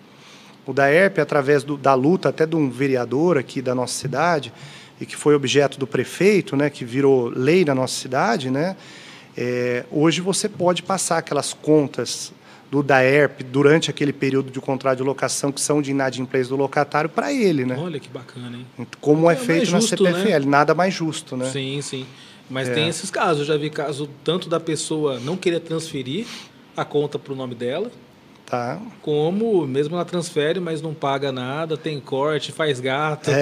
O DAERP, através da luta até de um vereador aqui da nossa cidade, e que foi objeto do prefeito, né, que virou lei na nossa cidade, né, hoje você pode passar aquelas contas do DAERP durante aquele período de contrato de locação que são de inadimplência do locatário para ele, né? Olha que bacana, hein? Como é feito justo, na CPFL, né? Nada mais justo, né? Sim, sim. Mas tem esses casos. Eu já vi caso tanto da pessoa não querer transferir a conta para o nome dela, Tá. como mesmo ela transfere, mas não paga nada, tem corte, faz gato.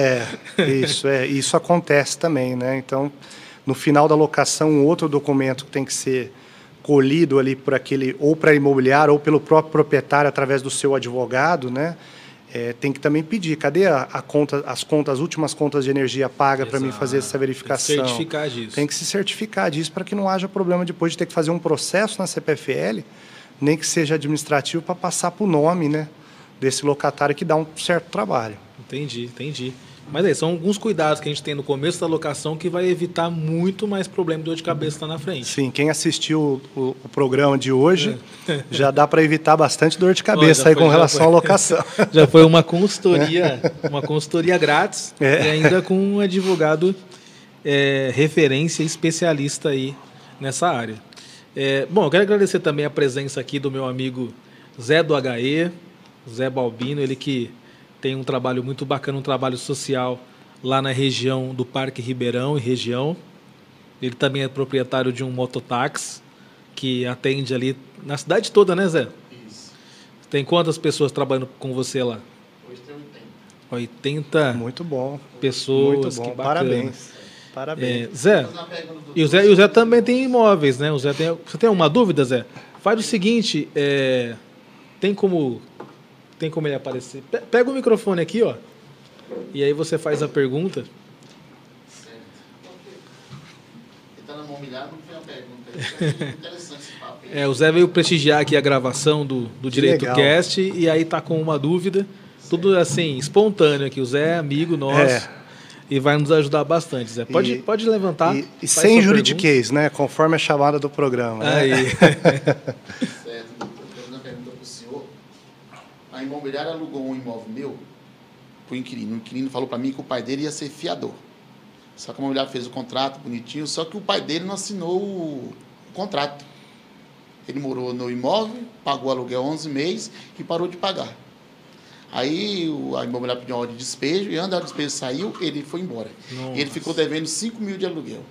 Isso acontece também, né? Então, no final da locação, um outro documento que tem que ser colhido ali por aquele, ou para a imobiliária, ou pelo próprio proprietário através do seu advogado, né? Tem que também pedir, cadê as últimas contas de energia paga para mim fazer essa verificação? Tem que certificar disso. Tem que se certificar disso para que não haja problema depois de ter que fazer um processo na CPFL, nem que seja administrativo, para passar para o nome, né, desse locatário, que dá um certo trabalho. Entendi. Mas aí, são alguns cuidados que a gente tem no começo da locação que vai evitar muito mais problema de dor de cabeça lá na frente. Sim, quem assistiu o programa de hoje já dá para evitar bastante dor de cabeça aí com relação à locação. Já foi uma consultoria grátis e ainda com um advogado referência especialista aí nessa área. Bom, eu quero agradecer também a presença aqui do meu amigo Zé do HE, Zé Balbino, ele que tem um trabalho muito bacana, um trabalho social lá na região do Parque Ribeirão e região. Ele também é proprietário de um mototáxi que atende ali na cidade toda, né, Zé? Isso. Tem quantas pessoas trabalhando com você lá? Hoje tem 80 Muito bom. pessoas. Muito bom. Que bacana. Parabéns. Parabéns. Zé, e o Zé também tem imóveis, né? Você tem uma dúvida, Zé? Faz o seguinte, tem como ele aparecer? Pega o microfone aqui, ó, e aí você faz a pergunta. Certo. Ele está na mão milhar, não tem a pergunta. É interessante esse papo. O Zé veio prestigiar aqui a gravação do Direito legal. Cast e aí tá com uma dúvida. Tudo assim, espontâneo aqui. O Zé é amigo nosso e vai nos ajudar bastante, Zé. Pode levantar. E faz sem sua juridiquês, né? Conforme a chamada do programa. pergunta. Né? Aí. Certo, doutor. Eu tenho uma pergunta para o senhor. A imobiliária alugou um imóvel meu para o inquilino. O inquilino falou para mim que o pai dele ia ser fiador. Só que a imobiliária fez o contrato bonitinho, só que o pai dele não assinou o contrato. Ele morou no imóvel, pagou aluguel 11 meses e parou de pagar. Aí a imobiliária pediu uma ordem de despejo, e antes da despejo saiu, ele foi embora. Nossa. Ele ficou devendo 5 mil de aluguel.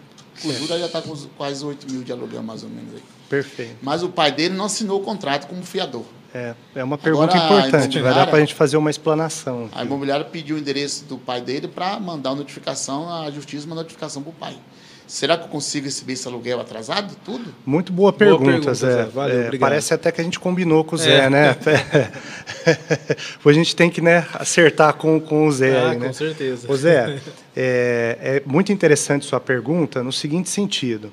O juros já está com quase 8 mil de aluguel, mais ou menos. Aí. Perfeito. Mas o pai dele não assinou o contrato como fiador. É uma pergunta Agora, a importante. Vai dar imobiliária- para a gente fazer uma explanação. A imobiliária pediu o endereço do pai dele para mandar uma notificação, a justiça uma notificação para o pai. Será que eu consigo receber esse aluguel atrasado, tudo? Muito boa Boa pergunta, pergunta, Zé. Zé. Valeu, obrigado. Parece até que a gente combinou com o Zé, né? Pois a gente tem que, né, acertar com o Zé. aí, né? Com certeza. Ô Zé, é muito interessante sua pergunta no seguinte sentido.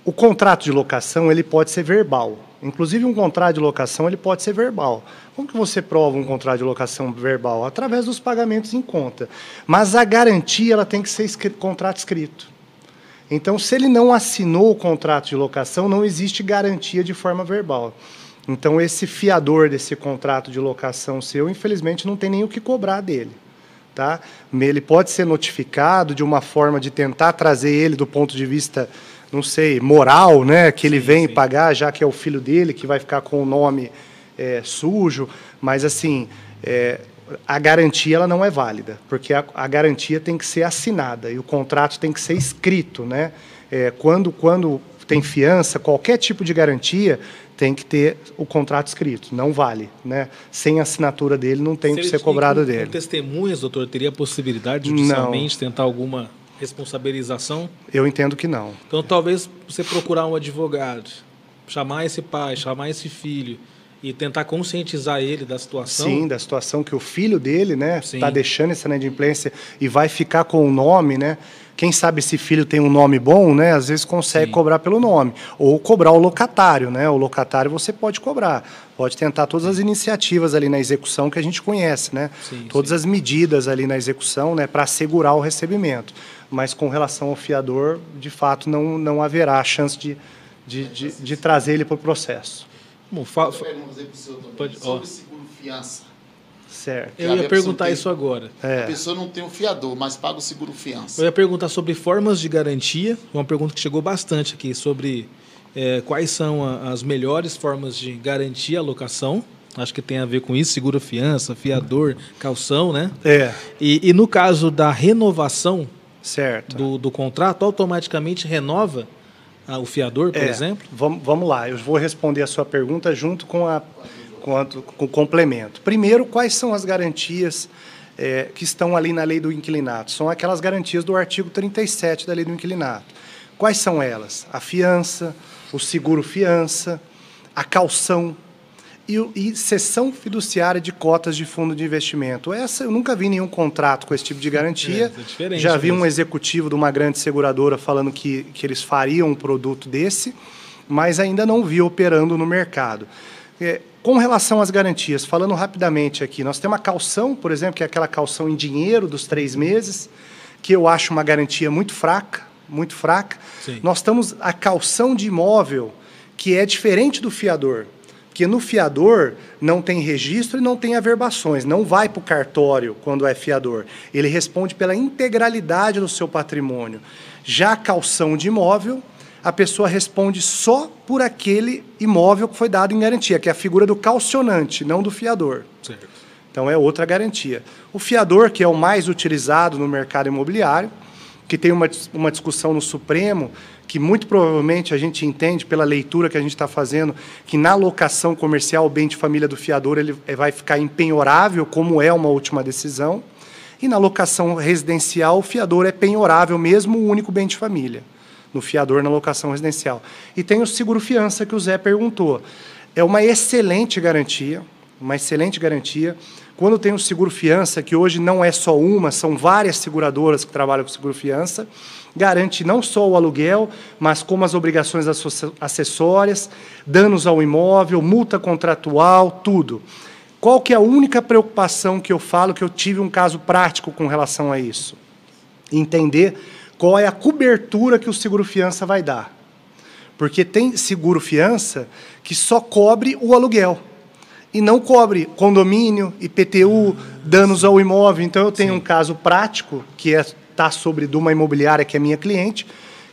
O contrato de locação ele pode ser verbal. Inclusive, um contrato de locação ele pode ser verbal. Como que você prova um contrato de locação verbal? Através dos pagamentos em conta. Mas a garantia ela tem que ser contrato escrito. Então, se ele não assinou o contrato de locação, não existe garantia de forma verbal. Então, esse fiador desse contrato de locação seu, infelizmente, não tem nem o que cobrar dele. Tá? Ele pode ser notificado de uma forma de tentar trazer ele do ponto de vista, não sei, moral, né? Que ele vem pagar, já que é o filho dele, que vai ficar com o nome sujo. Mas, assim, a garantia ela não é válida, porque a garantia tem que ser assinada e o contrato tem que ser escrito. Né? Quando tem fiança, qualquer tipo de garantia tem que ter o contrato escrito, não vale. Né? Sem assinatura dele, não tem que ser cobrado dele. Com testemunhas, doutor, teria a possibilidade de judicialmente tentar alguma responsabilização? Eu entendo que não. Então, talvez você procurar um advogado, chamar esse pai, chamar esse filho e tentar conscientizar ele da situação. Sim, da situação que o filho dele, né, Sim. está deixando essa inadimplência e vai ficar com o nome, né? Quem sabe esse filho tem um nome bom, né? Às vezes consegue cobrar pelo nome ou cobrar o locatário, né? O locatário você pode cobrar, pode tentar todas as iniciativas ali na execução que a gente conhece, né? Sim, todas as medidas ali na execução, né, para assegurar o recebimento. Mas com relação ao fiador, de fato, não haverá chance de trazer ele para o processo. Bom, Outra pergunta aí para o senhor também. Pode- Sobre seguro-fiança. Certo. eu ia perguntar isso agora. A pessoa não tem um fiador, mas paga o seguro-fiança. Eu ia perguntar sobre formas de garantia, uma pergunta que chegou bastante aqui, sobre quais são as melhores formas de garantir a locação. Acho que tem a ver com isso, seguro-fiança, fiador, calção, né? E no caso da renovação Certo. do contrato, automaticamente renova o fiador, por exemplo? Vamos lá, eu vou responder a sua pergunta junto com o complemento. Primeiro, quais são as garantias que estão ali na lei do inquilinato? São aquelas garantias do artigo 37 da lei do inquilinato. Quais são elas? A fiança, o seguro-fiança, a calção e cessão fiduciária de cotas de fundo de investimento. Essa eu nunca vi nenhum contrato com esse tipo de garantia. É diferente Já vi um mesmo. executivo de uma grande seguradora falando que eles fariam um produto desse, mas ainda não vi operando no mercado. Com relação às garantias, falando rapidamente aqui, nós temos a calção, por exemplo, que é aquela calção em dinheiro dos 3 meses, que eu acho uma garantia muito fraca, muito fraca. Sim. Nós temos a calção de imóvel, que é diferente do fiador. Porque no fiador não tem registro e não tem averbações, não vai para o cartório quando é fiador. Ele responde pela integralidade do seu patrimônio. Já a calção de imóvel, a pessoa responde só por aquele imóvel que foi dado em garantia, que é a figura do calcionante, não do fiador. Certo. Então, é outra garantia. O fiador, que é o mais utilizado no mercado imobiliário, que tem uma discussão no Supremo, que muito provavelmente a gente entende, pela leitura que a gente está fazendo, que na locação comercial o bem de família do fiador ele vai ficar impenhorável, como é uma última decisão, e na locação residencial o fiador é penhorável, mesmo o único bem de família, no fiador na locação residencial. E tem o seguro-fiança, que o Zé perguntou. É uma excelente garantia, Quando tem o seguro-fiança, que hoje não é só uma, são várias seguradoras que trabalham com seguro-fiança, garante não só o aluguel, mas como as obrigações acessórias, danos ao imóvel, multa contratual, tudo. Qual que é a única preocupação que eu falo, que eu tive um caso prático com relação a isso? Entender qual é a cobertura que o seguro-fiança vai dar. Porque tem seguro-fiança que só cobre o aluguel e não cobre condomínio, IPTU, danos ao imóvel. Então, eu tenho um caso prático, que está sobre de uma imobiliária que é minha cliente,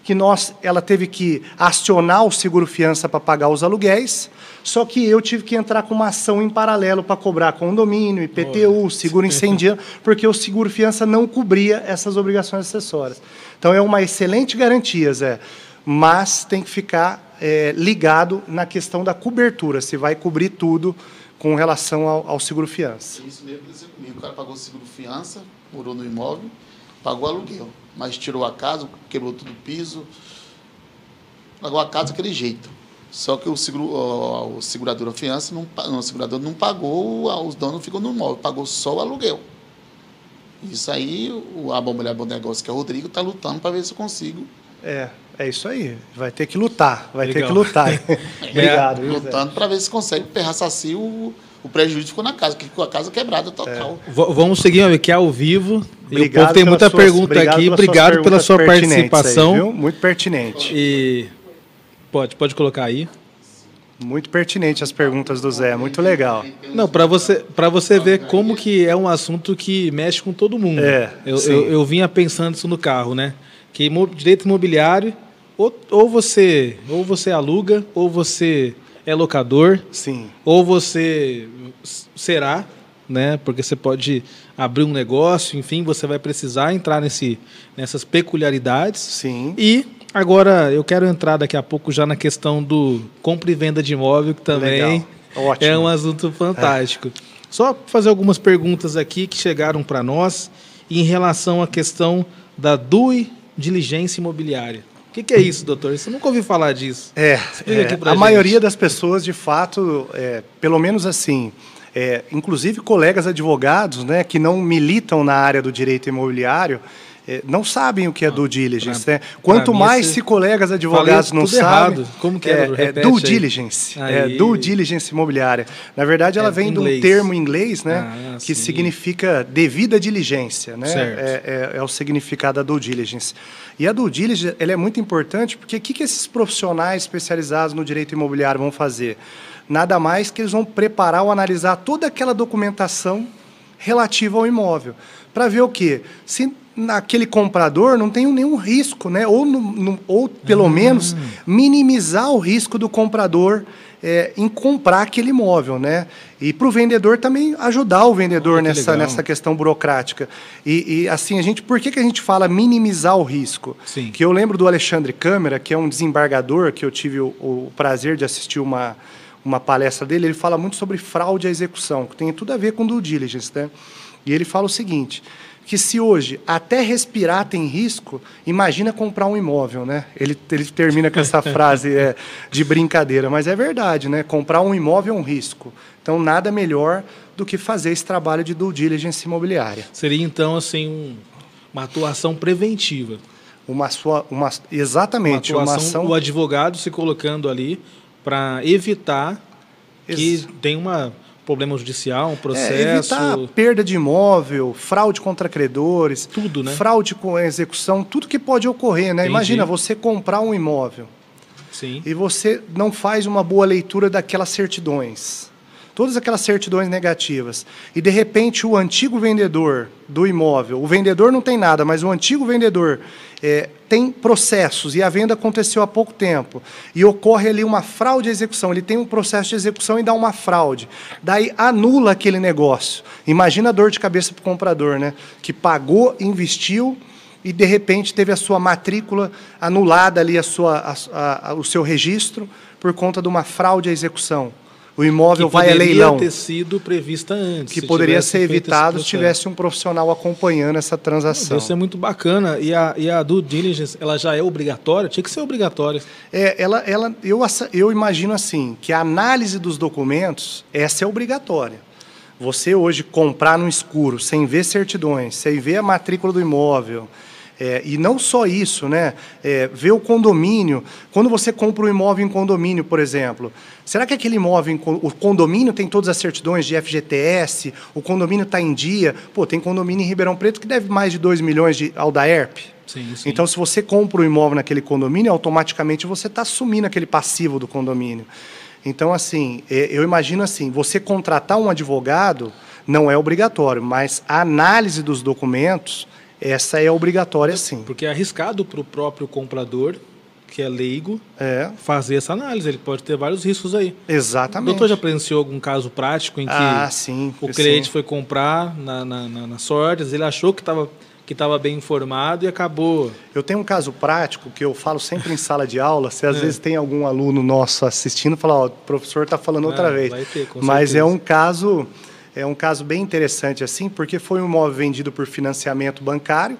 que ela teve que acionar o seguro-fiança para pagar os aluguéis, só que eu tive que entrar com uma ação em paralelo para cobrar condomínio, IPTU, seguro incendiário, porque o seguro-fiança não cobria essas obrigações acessórias. Então, é uma excelente garantia, Zé, mas tem que ficar ligado na questão da cobertura, se vai cobrir tudo com relação ao seguro-fiança. Isso mesmo, comigo. O cara pagou o seguro-fiança, morou no imóvel, pagou aluguel, mas tirou a casa, quebrou tudo o piso, pagou a casa daquele jeito. Só que o segurador da fiança, o segurador não pagou, os donos ficam no imóvel, pagou só o aluguel. Isso aí, a mulher Bom Negócio, que é o Rodrigo, está lutando para ver se eu consigo. É isso aí. Vai ter que lutar. Obrigado. Lutando para ver se consegue ressarcir o prejuízo que ficou na casa, que ficou a casa quebrada total. Vamos seguir aqui ao vivo. Obrigado, o povo tem muita pergunta aqui. Obrigado pela sua participação. Aí, viu? Muito pertinente. E pode colocar aí. Muito pertinente as perguntas do Zé, muito legal. Não, para você ver como que é um assunto que mexe com todo mundo. Eu vinha pensando isso no carro, né? Que direito imobiliário, ou você aluga, ou você é locador, sim, ou você será, né? Porque você pode abrir um negócio, enfim, você vai precisar entrar nessas peculiaridades. Sim. E agora eu quero entrar daqui a pouco já na questão do compra e venda de imóvel, que também é um assunto fantástico. Só fazer algumas perguntas aqui que chegaram para nós em relação à questão da due diligência imobiliária. O que é isso, doutor? Você nunca ouviu falar disso? Explica aqui pra gente. Maioria das pessoas, de fato, pelo menos assim, inclusive colegas advogados, né, que não militam na área do direito imobiliário, não sabem o que é due diligence. Né? Quanto mais se colegas advogados não sabem... Errado. Como que é? Due diligence. Due diligence imobiliária. Na verdade, ela vem de um termo em inglês, né, que significa devida diligência. Né? É o significado da due diligence. E a due diligence ela é muito importante porque o que esses profissionais especializados no direito imobiliário vão fazer? Nada mais que eles vão preparar ou analisar toda aquela documentação relativa ao imóvel. Para ver o quê? Se naquele comprador não tem nenhum risco, né? Ou pelo menos minimizar o risco do comprador em comprar aquele imóvel, né? E para o vendedor também ajudar o vendedor nessa questão burocrática. E assim, por que a gente fala minimizar o risco? Sim. Que eu lembro do Alexandre Câmara, que é um desembargador, que eu tive o prazer de assistir uma palestra dele. Ele fala muito sobre fraude à execução, que tem tudo a ver com due diligence, né? E ele fala o seguinte, que se hoje até respirar tem risco, imagina comprar um imóvel, né? Ele termina com essa frase de brincadeira, mas é verdade, né? Comprar um imóvel é um risco. Então, nada melhor do que fazer esse trabalho de due diligence imobiliária. Seria, então, assim, uma atuação preventiva. Exatamente. Uma ação, o advogado se colocando ali para evitar que tenha problema judicial, um processo... evitar perda de imóvel, fraude contra credores, tudo, né? Fraude com a execução, tudo que pode ocorrer, né? Entendi. Imagina você comprar um imóvel. Sim. E você não faz uma boa leitura daquelas certidões. todas aquelas certidões negativas, e de repente o antigo vendedor do imóvel, o vendedor não tem nada, mas o antigo vendedor tem processos, e a venda aconteceu há pouco tempo, e ocorre ali uma fraude de execução, ele tem um processo de execução e dá uma fraude, daí anula aquele negócio. Imagina a dor de cabeça para o comprador, né? Que pagou, investiu, e de repente teve a sua matrícula anulada ali, o seu registro, por conta de uma fraude à execução. O imóvel vai a leilão. Que poderia ter sido prevista antes. Que poderia ser evitado se tivesse um profissional acompanhando essa transação. Isso é muito bacana. E a due diligence, ela já é obrigatória? Tinha que ser obrigatória. Eu imagino assim, que a análise dos documentos, essa é obrigatória. Você hoje comprar no escuro, sem ver certidões, sem ver a matrícula do imóvel, e não só isso, né? Ver o condomínio. Quando você compra um imóvel em condomínio, por exemplo, será que aquele imóvel, o condomínio tem todas as certidões de FGTS, o condomínio está em dia? Pô, tem condomínio em Ribeirão Preto que deve mais de 2 milhões ao DAERP. Sim, sim. Então, se você compra um imóvel naquele condomínio, automaticamente você está assumindo aquele passivo do condomínio. Então, assim, eu imagino assim, você contratar um advogado não é obrigatório, mas a análise dos documentos, essa é obrigatória, sim. Porque é arriscado para o próprio comprador, que é leigo, fazer essa análise. Ele pode ter vários riscos aí. Exatamente. O doutor já presenciou algum caso prático em que o cliente foi comprar nas sortes, ele achou que estava bem informado e acabou... Eu tenho um caso prático que eu falo sempre em sala de aula, se às vezes tem algum aluno nosso assistindo, fala, ó, o professor está falando outra vez. Vai ter, com Mas certeza. é um caso bem interessante, assim, porque foi um imóvel vendido por financiamento bancário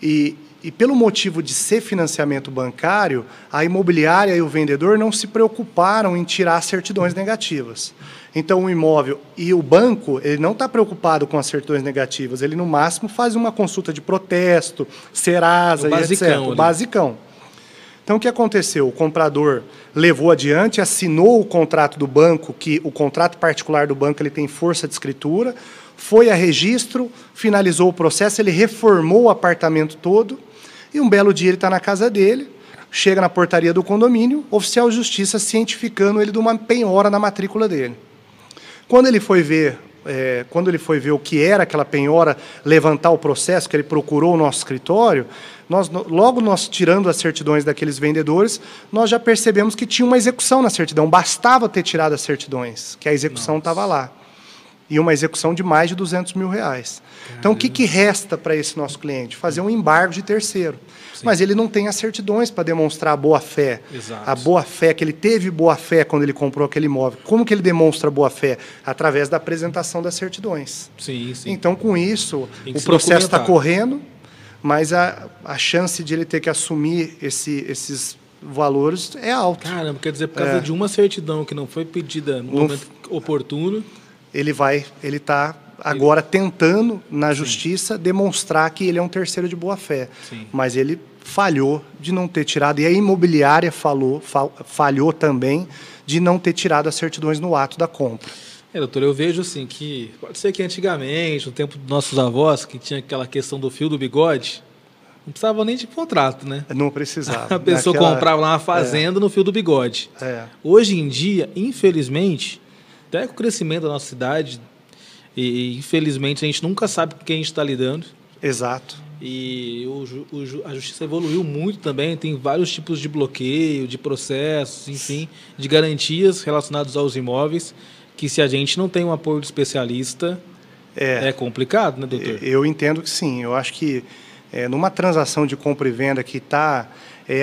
e pelo motivo de ser financiamento bancário, a imobiliária e o vendedor não se preocuparam em tirar certidões negativas. Então, o imóvel e o banco, ele não está preocupado com as certidões negativas, ele, no máximo, faz uma consulta de protesto, Serasa, etc. O basicão. Então, o que aconteceu? O comprador levou adiante, assinou o contrato do banco, que o contrato particular do banco ele tem força de escritura, foi a registro, finalizou o processo, ele reformou o apartamento todo, e um belo dia ele está na casa dele, chega na portaria do condomínio, oficial de justiça cientificando ele de uma penhora na matrícula dele. Quando ele foi ver o que era aquela penhora, levantar o processo, que ele procurou o nosso escritório, logo nós tirando as certidões daqueles vendedores, nós já percebemos que tinha uma execução na certidão, bastava ter tirado as certidões, que a execução estava lá. E uma execução de mais de R$200 mil. Caramba. Então, o que resta para esse nosso cliente? Fazer um embargo de terceiro. Sim. Mas ele não tem as certidões para demonstrar a boa-fé. A boa-fé, que ele teve boa-fé quando ele comprou aquele imóvel. Como que ele demonstra boa-fé? Através da apresentação das certidões. Sim, sim. Então, com isso, o processo está correndo, mas a chance de ele ter que assumir esses valores é alta. Caramba, quer dizer, por causa de uma certidão que não foi pedida no momento oportuno... Ele está agora tentando, na justiça, demonstrar que ele é um terceiro de boa-fé. Mas ele falhou de não ter tirado, e a imobiliária falhou também de não ter tirado as certidões no ato da compra. Doutor, eu vejo assim que, pode ser que antigamente, no tempo dos nossos avós, que tinha aquela questão do fio do bigode, não precisava nem de contrato, né? Não precisava. A pessoa comprava lá uma fazenda no fio do bigode. Hoje em dia, infelizmente... Até com o crescimento da nossa cidade, e infelizmente a gente nunca sabe com quem a gente está lidando. Exato. E a justiça evoluiu muito também, tem vários tipos de bloqueio, de processos, enfim, de garantias relacionadas aos imóveis, que se a gente não tem um apoio de especialista, é complicado, né, doutor? Eu entendo que sim. Eu acho que numa transação de compra e venda que está...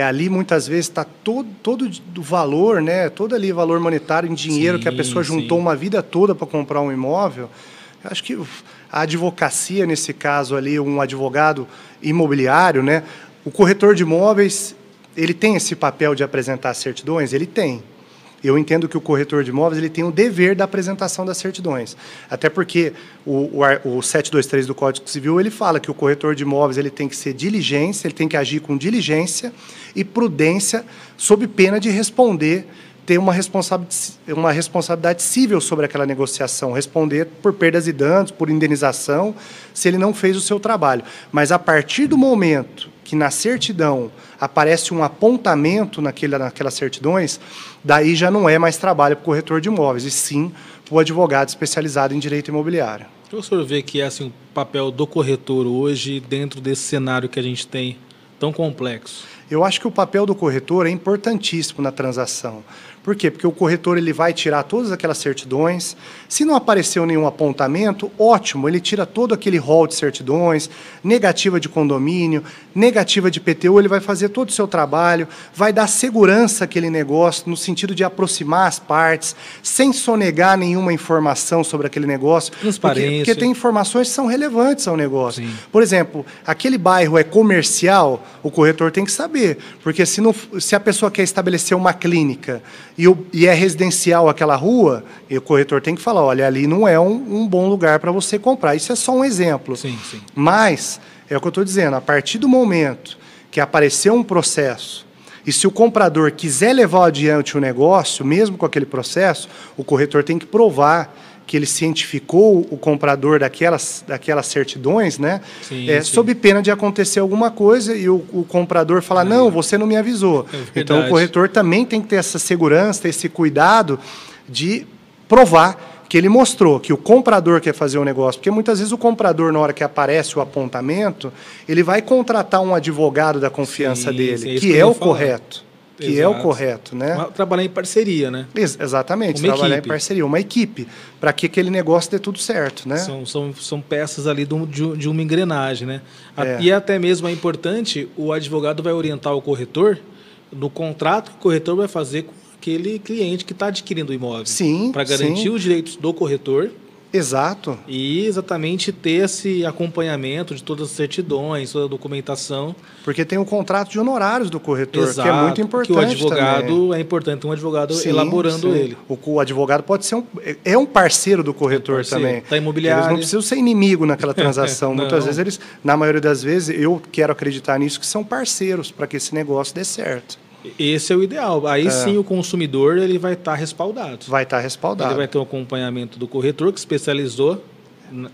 ali muitas vezes está todo o valor, né? Todo ali valor monetário em dinheiro que a pessoa juntou uma vida toda para comprar um imóvel. Eu acho que a advocacia, nesse caso ali, um advogado imobiliário, né? O corretor de imóveis, ele tem esse papel de apresentar certidões? Ele tem. Eu entendo que o corretor de imóveis ele tem o dever da apresentação das certidões. Até porque o 723 do Código Civil ele fala que o corretor de imóveis ele tem que ser diligência, ele tem que agir com diligência e prudência, sob pena de responder, ter uma responsabilidade cível sobre aquela negociação, responder por perdas e danos, por indenização, se ele não fez o seu trabalho. Mas a partir do momento que na certidão aparece um apontamento naquelas certidões, daí já não é mais trabalho para o corretor de imóveis, e sim o advogado especializado em direito imobiliário. O senhor vê que é assim, o papel do corretor hoje dentro desse cenário que a gente tem tão complexo? Eu acho que o papel do corretor é importantíssimo na transação. Por quê? Porque o corretor ele vai tirar todas aquelas certidões. Se não apareceu nenhum apontamento, ótimo, ele tira todo aquele rol de certidões, negativa de condomínio, negativa de PTU, ele vai fazer todo o seu trabalho, vai dar segurança àquele negócio, no sentido de aproximar as partes, sem sonegar nenhuma informação sobre aquele negócio. Transparência. Porque tem informações que são relevantes ao negócio. Sim. Por exemplo, aquele bairro é comercial, o corretor tem que saber, porque se a pessoa quer estabelecer uma clínica e é residencial aquela rua, e o corretor tem que falar, olha, ali não é um bom lugar para você comprar. Isso é só um exemplo. Sim, sim. Mas, é o que eu estou dizendo, a partir do momento que apareceu um processo, e se o comprador quiser levar adiante o negócio, mesmo com aquele processo, o corretor tem que provar que ele cientificou o comprador daquelas certidões, né? Sim, sim. Sob pena de acontecer alguma coisa e o comprador falar, não, você não me avisou. Então, o corretor também tem que ter essa segurança, ter esse cuidado de provar que ele mostrou que o comprador quer fazer o negócio. Porque muitas vezes o comprador, na hora que aparece o apontamento, ele vai contratar um advogado da confiança dele, que é o correto. Que é o correto, né? Trabalhar em parceria, né? Exatamente, trabalhar em parceria, uma equipe, para que aquele negócio dê tudo certo, né? São peças ali de uma engrenagem, né? E até mesmo é importante, o advogado vai orientar o corretor no contrato que o corretor vai fazer com aquele cliente que está adquirindo o imóvel. Sim, para garantir os direitos do corretor. Exato. E exatamente ter esse acompanhamento de todas as certidões, toda a documentação. Porque tem o contrato de honorários do corretor, Exato, que é muito importante. Que o advogado também. é importante, um advogado elaborando ele. O advogado pode ser um parceiro do corretor também. Da imobiliária. Eles não precisam ser inimigo naquela transação. Muitas vezes eles, na maioria das vezes, eu quero acreditar nisso, que são parceiros para que esse negócio dê certo. Esse é o ideal. Aí sim o consumidor ele vai estar respaldado. Vai estar respaldado. Ele vai ter o acompanhamento do corretor que especializou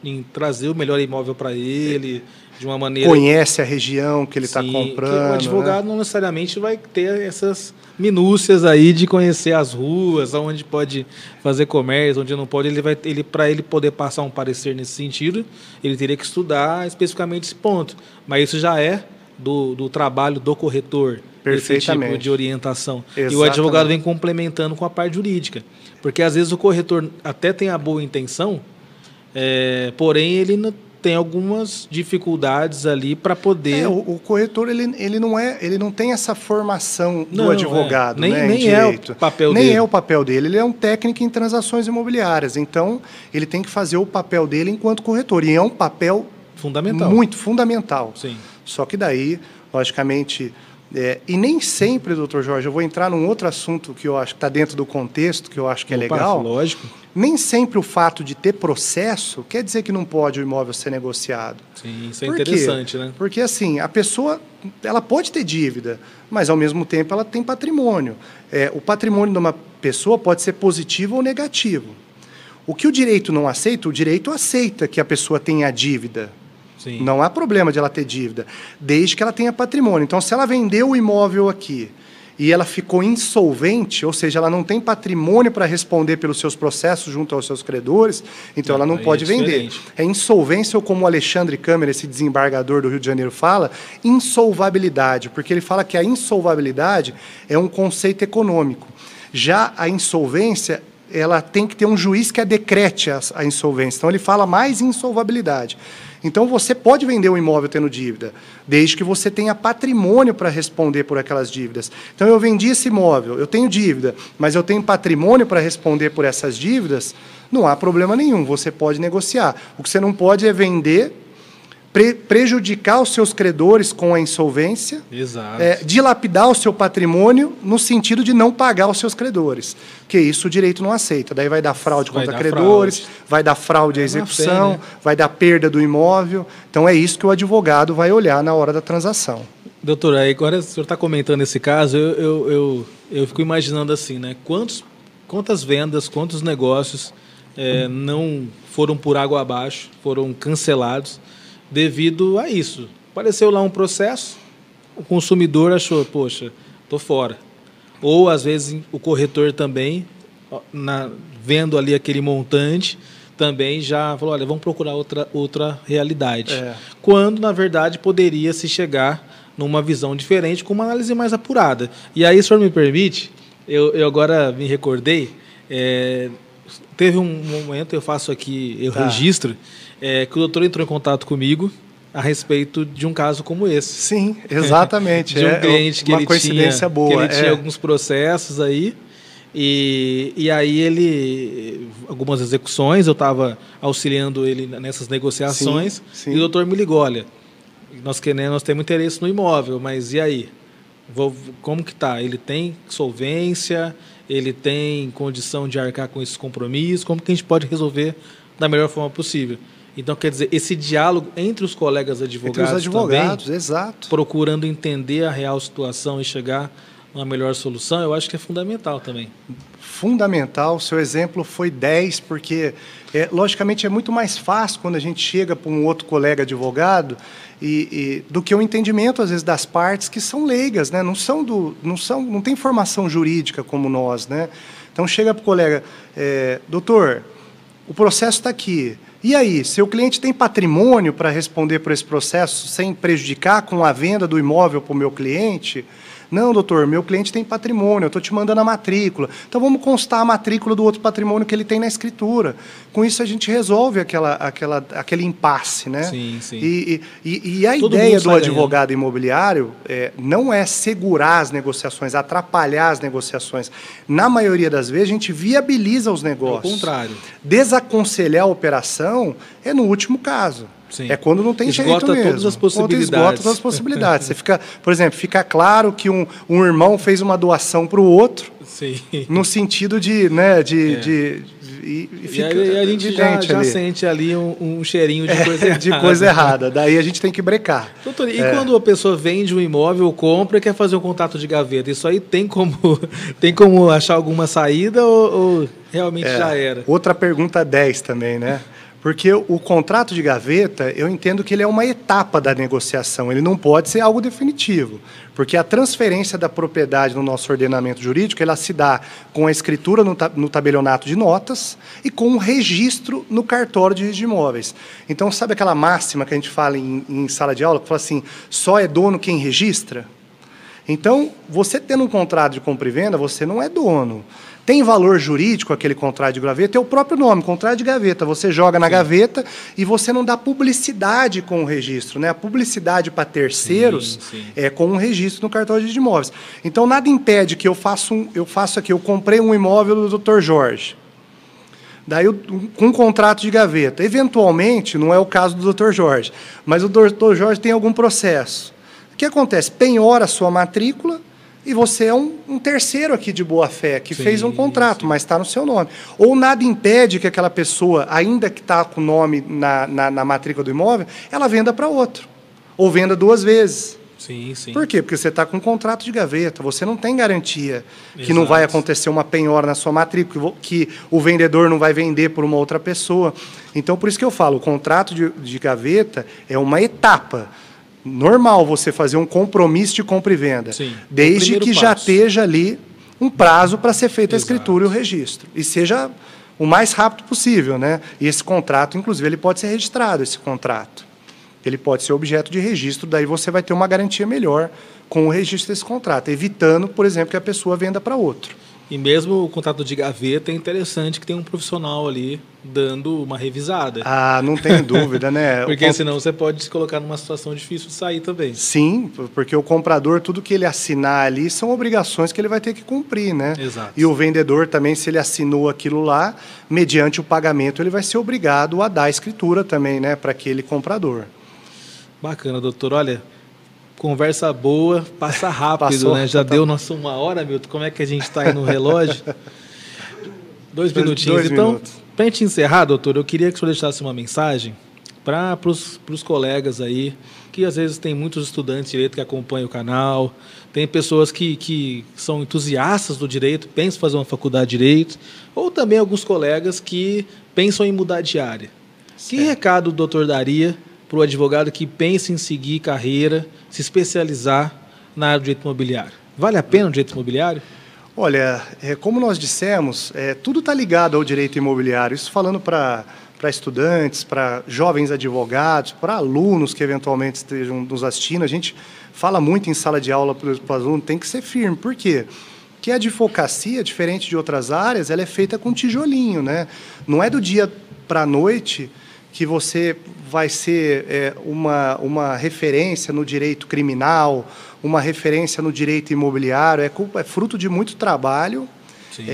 em trazer o melhor imóvel para ele de uma maneira... Conhece a região que ele está comprando. O advogado não necessariamente vai ter essas minúcias aí de conhecer as ruas, onde pode fazer comércio, onde não pode. Para ele poder passar um parecer nesse sentido, ele teria que estudar especificamente esse ponto. Mas isso já é do trabalho do corretor. Esse tipo de orientação. Exatamente. E o advogado vem complementando com a parte jurídica. Porque, às vezes, o corretor até tem a boa intenção, porém, ele tem algumas dificuldades ali para poder... O corretor ele não tem essa formação do advogado, nem em é direito. o papel nem dele. É o papel dele. Ele é um técnico em transações imobiliárias. Então, ele tem que fazer o papel dele enquanto corretor. E é um papel fundamental. Muito fundamental. Sim. Só que daí, logicamente... e nem sempre, doutor Jorge, eu vou entrar num outro assunto que eu acho que está dentro do contexto, que eu acho que é legal. Lógico. Nem sempre o fato de ter processo quer dizer que não pode o imóvel ser negociado. Sim, isso é interessante, né? Porque, assim, a pessoa ela pode ter dívida, mas, ao mesmo tempo, ela tem patrimônio. O patrimônio de uma pessoa pode ser positivo ou negativo. O que o direito não aceita, o direito aceita que a pessoa tenha dívida. Sim. Não há problema de ela ter dívida, desde que ela tenha patrimônio. Então, se ela vendeu o imóvel aqui e ela ficou insolvente, ou seja, ela não tem patrimônio para responder pelos seus processos junto aos seus credores, então ela não pode vender. É insolvência, ou como o Alexandre Câmara, esse desembargador do Rio de Janeiro, fala, insolvabilidade, porque ele fala que a insolvabilidade é um conceito econômico. Já a insolvência, ela tem que ter um juiz que a decrete a insolvência. Então, ele fala mais insolvabilidade. Então, você pode vender um imóvel tendo dívida, desde que você tenha patrimônio para responder por aquelas dívidas. Então, eu vendi esse imóvel, eu tenho dívida, mas eu tenho patrimônio para responder por essas dívidas, não há problema nenhum, você pode negociar. O que você não pode é vender, prejudicar os seus credores com a insolvência, dilapidar o seu patrimônio no sentido de não pagar os seus credores, porque isso o direito não aceita. Daí vai dar fraude contra credores, vai dar fraude à execução, fé, né? Vai dar perda do imóvel. Então é isso que o advogado vai olhar na hora da transação. Doutor, aí agora o senhor está comentando esse caso, eu fico imaginando assim, né? Quantas vendas, quantos negócios não foram por água abaixo, foram cancelados devido a isso. Apareceu lá um processo, o consumidor achou, poxa, estou fora. Ou, às vezes, o corretor também vendo ali aquele montante, também já falou, olha, vamos procurar outra realidade. Quando, na verdade, poderia se chegar numa visão diferente, com uma análise mais apurada. E aí, se o senhor me permite, eu agora me recordei, teve um momento, eu faço aqui, eu registro, que o doutor entrou em contato comigo a respeito de um caso como esse. Sim, exatamente. De um cliente que uma coincidência boa. Que ele tinha alguns processos aí, e aí algumas execuções, eu estava auxiliando ele nessas negociações, sim. E o doutor me ligou, olha, nós temos interesse no imóvel, mas e aí? Como que tá? Ele tem solvência, ele tem condição de arcar com esses compromissos, como que a gente pode resolver da melhor forma possível? Então, quer dizer, esse diálogo entre os colegas advogados, entre os advogados, também, exato, procurando entender a real situação e chegar a uma melhor solução, eu acho que é fundamental também. Fundamental, seu exemplo foi 10, porque, logicamente, é muito mais fácil quando a gente chega para um outro colega advogado do que o entendimento, às vezes, das partes que são leigas, né? Não tem formação jurídica como nós, né? Então, chega para o colega, doutor, o processo está aqui. E aí, seu cliente tem patrimônio para responder por esse processo sem prejudicar com a venda do imóvel para o meu cliente? Não, doutor, meu cliente tem patrimônio, eu estou te mandando a matrícula. Então, vamos constar a matrícula do outro patrimônio que ele tem na escritura. Com isso, a gente resolve aquele impasse, né? Sim, sim. E a ideia do advogado imobiliário não é segurar as negociações, atrapalhar as negociações. Na maioria das vezes, a gente viabiliza os negócios. Ao contrário. Desaconselhar a operação é no último caso. Sim. É quando não tem jeito mesmo. Esgota todas as possibilidades. Esgota todas as possibilidades. Você fica, por exemplo, fica claro que um irmão fez uma doação para o outro, sim, no sentido de, né, e a gente já sente ali um cheirinho de coisa errada. De coisa errada. Daí a gente tem que brecar. Doutor, e quando a pessoa vende um imóvel, compra e quer fazer um contrato de gaveta, isso aí tem como achar alguma saída ou realmente já era? Outra pergunta 10 também, né? Porque o contrato de gaveta, eu entendo que ele é uma etapa da negociação, ele não pode ser algo definitivo, porque a transferência da propriedade no nosso ordenamento jurídico, ela se dá com a escritura no tabelionato de notas e com o registro no cartório de registro de imóveis. Então, sabe aquela máxima que a gente fala em sala de aula, que fala assim, só é dono quem registra? Então, você tendo um contrato de compra e venda, você não é dono. Tem valor jurídico aquele contrato de gaveta? É o próprio nome, contrato de gaveta. Você joga na gaveta e você não dá publicidade com o registro, né? A publicidade para terceiros é com um registro no cartório de imóveis. Então, nada impede que eu comprei um imóvel do Dr. Jorge. Daí, com um contrato de gaveta. Eventualmente, não é o caso do Dr. Jorge, mas o Dr. Jorge tem algum processo. O que acontece? Penhora a sua matrícula, e você é um terceiro aqui de boa-fé, que fez um contrato, mas está no seu nome. Ou nada impede que aquela pessoa, ainda que está com o nome na matrícula do imóvel, ela venda para outro. Ou venda 2 vezes. Sim. Por quê? Porque você está com um contrato de gaveta, você não tem garantia que não vai acontecer uma penhora na sua matrícula, que o vendedor não vai vender por uma outra pessoa. Então, por isso que eu falo, o contrato de gaveta é uma etapa. Normal você fazer um compromisso de compra e venda, desde que já esteja ali um prazo para ser feita a escritura e o registro. E seja o mais rápido possível, né? E esse contrato, inclusive, ele pode ser registrado, esse contrato. Ele pode ser objeto de registro, daí você vai ter uma garantia melhor com o registro desse contrato, evitando, por exemplo, que a pessoa venda para outro. E mesmo o contrato de gaveta é interessante que tem um profissional ali dando uma revisada. Ah, não tem dúvida, né? Porque senão você pode se colocar numa situação difícil de sair também. Sim, porque o comprador, tudo que ele assinar ali são obrigações que ele vai ter que cumprir, né? Exato. E o vendedor também, se ele assinou aquilo lá, mediante o pagamento, ele vai ser obrigado a dar a escritura também, né, para aquele comprador. Bacana, doutor. Olha, conversa boa, passa rápido, né? Já deu nossa 1 hora, Milton. Como é que a gente está aí no relógio? 2 minutinhos. 2 então, minutos. para a gente encerrar, doutor, eu queria que o senhor deixasse uma mensagem para os colegas aí, que às vezes tem muitos estudantes de direito que acompanham o canal, tem pessoas que são entusiastas do direito, pensam em fazer uma faculdade de direito, ou também alguns colegas que pensam em mudar de área. Certo. Que recado o doutor daria para o advogado que pensa em seguir carreira, se especializar na área do direito imobiliário? Vale a pena o direito imobiliário? Olha, como nós dissemos, tudo está ligado ao direito imobiliário. Isso falando para estudantes, para jovens advogados, para alunos que eventualmente estejam nos assistindo. A gente fala muito em sala de aula para os alunos, tem que ser firme. Por quê? Porque a advocacia, diferente de outras áreas, ela é feita com tijolinho, né? Não é do dia para a noite que você vai ser uma referência no direito criminal, uma referência no direito imobiliário, é fruto de muito trabalho. Sim.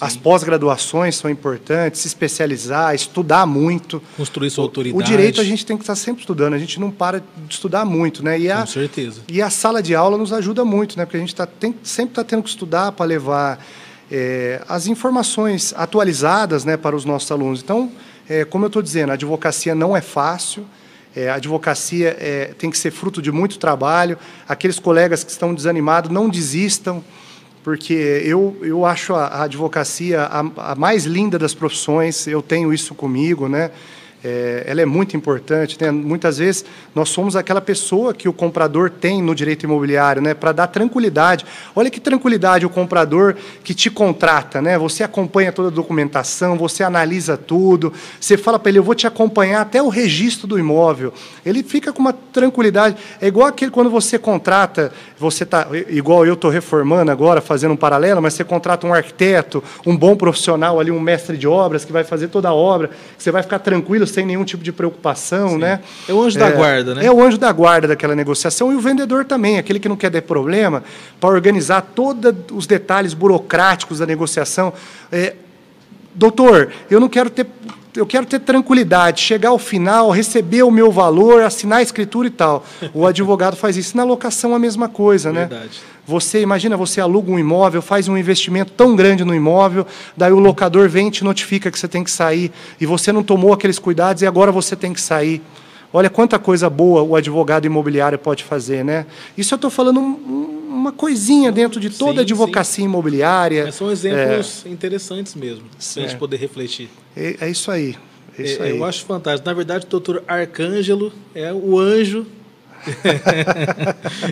As pós-graduações são importantes, se especializar, estudar muito. Construir sua autoridade. O direito a gente tem que estar sempre estudando, a gente não para de estudar muito, né? Com certeza. E a sala de aula nos ajuda muito, né? Porque a gente sempre está tendo que estudar para levar as informações atualizadas, né, para os nossos alunos. Então, como eu estou dizendo, a advocacia não é fácil. A advocacia tem que ser fruto de muito trabalho. Aqueles colegas que estão desanimados, não desistam, porque eu acho a advocacia a mais linda das profissões, eu tenho isso comigo, né? Ela é muito importante, né? Muitas vezes nós somos aquela pessoa que o comprador tem no direito imobiliário, né? Para dar tranquilidade. Olha que tranquilidade o comprador que te contrata, né? Você acompanha toda a documentação, você analisa tudo, você fala para ele, eu vou te acompanhar até o registro do imóvel. Ele fica com uma tranquilidade. É igual aquele quando você contrata, você está, igual eu estou reformando agora, fazendo um paralelo, mas você contrata um arquiteto, um bom profissional ali, um mestre de obras que vai fazer toda a obra, que você vai ficar tranquilo, sem nenhum tipo de preocupação, sim, né? É o anjo da guarda, né? É o anjo da guarda daquela negociação, e o vendedor também, aquele que não quer ter problema, para organizar todos os detalhes burocráticos da negociação. Doutor, eu quero ter tranquilidade, chegar ao final, receber o meu valor, assinar a escritura e tal. O advogado faz isso. Na locação, a mesma coisa, né? Verdade. Imagina, você aluga um imóvel, faz um investimento tão grande no imóvel, daí o locador vem e te notifica que você tem que sair, e você não tomou aqueles cuidados e agora você tem que sair. Olha quanta coisa boa o advogado imobiliário pode fazer, né? Isso eu estou falando uma coisinha dentro de toda a advocacia imobiliária. Mas são exemplos interessantes mesmo, para a gente poder refletir. É isso aí. Eu acho fantástico. Na verdade, o doutor Arcângelo é o anjo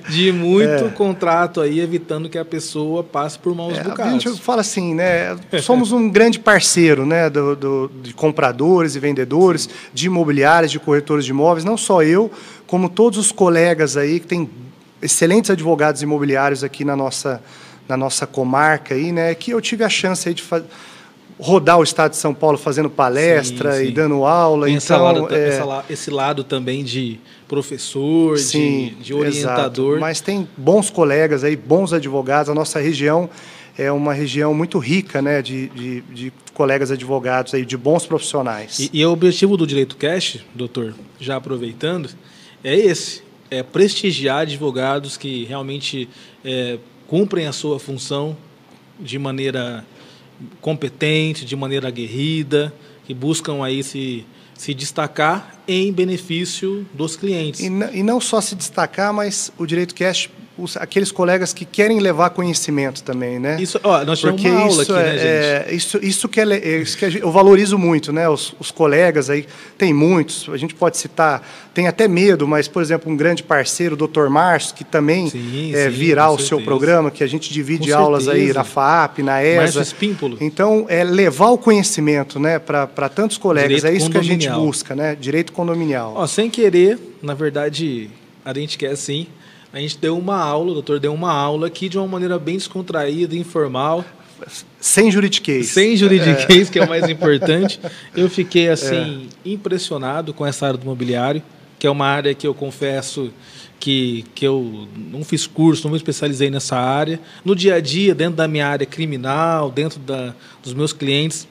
de muito contrato aí, evitando que a pessoa passe por maus bocados. A gente fala assim, né? Somos um grande parceiro, né, de compradores e vendedores, de imobiliárias, de corretores de imóveis, não só eu, como todos os colegas aí que têm excelentes advogados imobiliários aqui na nossa comarca aí, né? Que eu tive a chance aí de rodar o estado de São Paulo fazendo palestra e dando aula. Tem então, esse lado também de professor, de orientador. Exato. Mas tem bons colegas aí, bons advogados. A nossa região é uma região muito rica, né, de colegas advogados aí, de bons profissionais. E o objetivo do Direito Cash, doutor, já aproveitando, é esse: é prestigiar advogados que realmente cumprem a sua função de maneira competente, de maneira aguerrida, que buscam aí se destacar em benefício dos clientes. E não só se destacar, mas o Direito Cash, aqueles colegas que querem levar conhecimento também, né? Isso, nós tivemos uma aula aqui, né, gente? Isso que eu valorizo muito, né? Os colegas aí, tem muitos, a gente pode citar, tem até medo, mas, por exemplo, um grande parceiro, o Dr. Márcio, que também virá o seu programa, que a gente divide aulas aí na FAAP, na ESA. Márcio Espímpolo. Então, levar o conhecimento, né, para tantos colegas, direito isso que a gente busca, né? Direito condominial. Sem querer, na verdade, a gente quer sim. A gente deu uma aula, o doutor deu uma aula aqui de uma maneira bem descontraída, informal. Sem juridiquês. Sem juridiquês, que é o mais importante. Eu fiquei, assim, impressionado com essa área do imobiliário, que é uma área que eu confesso que eu não fiz curso, não me especializei nessa área. No dia a dia, dentro da minha área criminal, dentro dos meus clientes,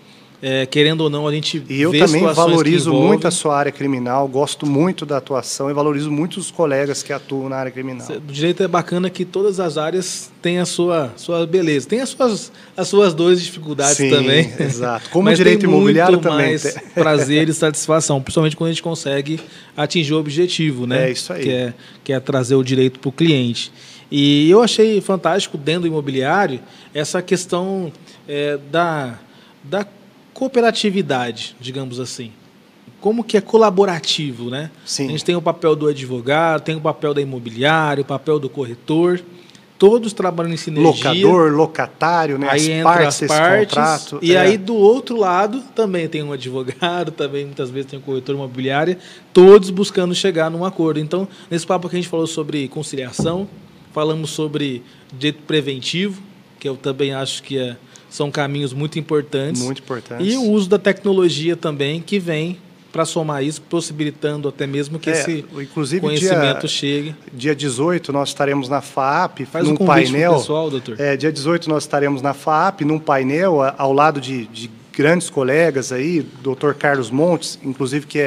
querendo ou não, a gente vê situações. E eu também valorizo muito a sua área criminal, gosto muito da atuação e valorizo muito os colegas que atuam na área criminal. Do direito é bacana que todas as áreas têm a sua beleza. Tem as suas dores e dificuldades também. Exato. Como o direito imobiliário também. Mas prazer e satisfação, principalmente quando a gente consegue atingir o objetivo, né? É isso aí. Que é trazer o direito para o cliente. E eu achei fantástico, dentro do imobiliário, essa questão da cooperatividade, digamos assim. Como que é colaborativo, né? Sim. A gente tem o papel do advogado, tem o papel da imobiliária, o papel do corretor, todos trabalhando em sinergia. Locador, locatário, né? Aí entra as partes, e aí do outro lado também tem um advogado, também muitas vezes tem um corretor imobiliário, todos buscando chegar num acordo. Então, nesse papo que a gente falou sobre conciliação, falamos sobre direito preventivo, que eu também acho que são caminhos muito importantes. Muito importantes. E o uso da tecnologia também, que vem para somar isso, possibilitando até mesmo que esse inclusive, conhecimento chegue. Dia 18 nós estaremos na FAAP, Faz num um convite painel. Pro pessoal, doutor. Dia 18 nós estaremos na FAAP, num painel, ao lado de grandes colegas aí, Dr. Carlos Montes, inclusive que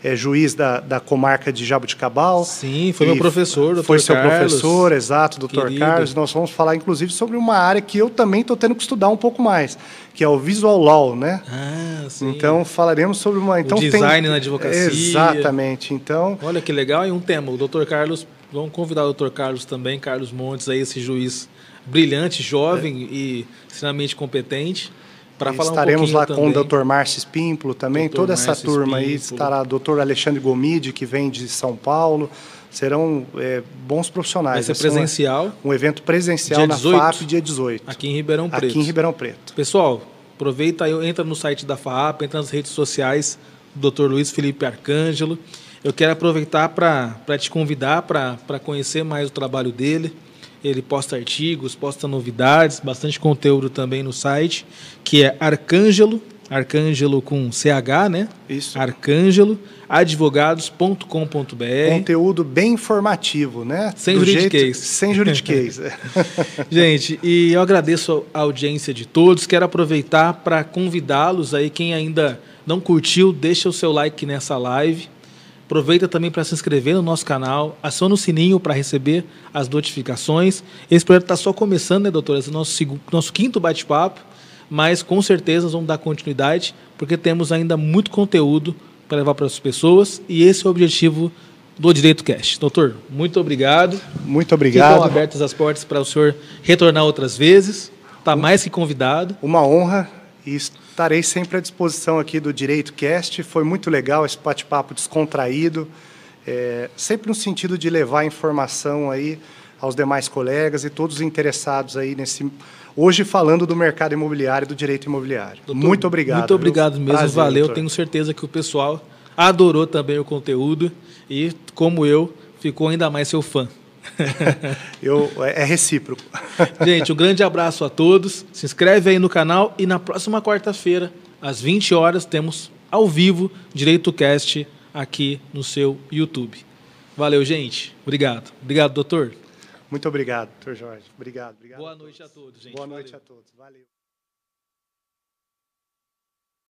é juiz da comarca de Jaboticabal. Sim, foi meu professor, doutor Carlos. Foi seu professor, exato, doutor Querido. Carlos. Nós vamos falar, inclusive, sobre uma área que eu também estou tendo que estudar um pouco mais, que é o Visual Law, né? Ah, sim. Então, falaremos sobre uma... Então, o design na advocacia. Exatamente. Então... Olha que legal, e um tema. O doutor Carlos, vamos convidar o doutor Carlos também, Carlos Montes, aí, esse juiz brilhante, jovem e extremamente competente. Estaremos lá com o Dr. Márcio Espímpolo também, toda essa turma aí, estará o Dr. Alexandre Gomide, que vem de São Paulo, serão bons profissionais. Vai ser presencial. Um evento presencial na FAAP, dia 18. Aqui em Ribeirão Preto. Aqui em Ribeirão Preto. Pessoal, aproveita aí, entra no site da FAAP, entra nas redes sociais do Dr. Luiz Felipe Arcângelo. Eu quero aproveitar para te convidar para conhecer mais o trabalho dele. Ele posta artigos, posta novidades, bastante conteúdo também no site, que é Arcângelo com CH, né? Isso. Arcângelo, advogados.com.br. Conteúdo bem informativo, né? Sem juridiquês. Sem juridiquês. Gente, e eu agradeço a audiência de todos. Quero aproveitar para convidá-los aí, quem ainda não curtiu, deixa o seu like nessa live. Aproveita também para se inscrever no nosso canal, aciona o sininho para receber as notificações. Esse projeto está só começando, né, doutora? Esse é o nosso quinto bate-papo, mas com certeza nós vamos dar continuidade, porque temos ainda muito conteúdo para levar para as pessoas, e esse é o objetivo do Direito Cast. Doutor, muito obrigado. Muito obrigado. Ficam abertas as portas para o senhor retornar outras vezes. Está mais que convidado. Uma honra, e estarei sempre à disposição aqui do Direito Cast. Foi muito legal esse bate-papo descontraído, sempre no sentido de levar informação aí aos demais colegas e todos os interessados aí hoje falando do mercado imobiliário e do direito imobiliário. Doutor, muito obrigado. Muito obrigado mesmo, prazer, valeu. doutor. Tenho certeza que o pessoal adorou também o conteúdo e, como eu, ficou ainda mais seu fã. É recíproco. Gente, um grande abraço a todos. Se inscreve aí no canal e na próxima quarta-feira, às 20 horas, temos ao vivo Direito Cast aqui no seu YouTube. Valeu, gente. Obrigado. Obrigado, doutor. Muito obrigado, doutor Jorge. Obrigado. Boa noite a todos, gente. Boa noite a todos. Valeu.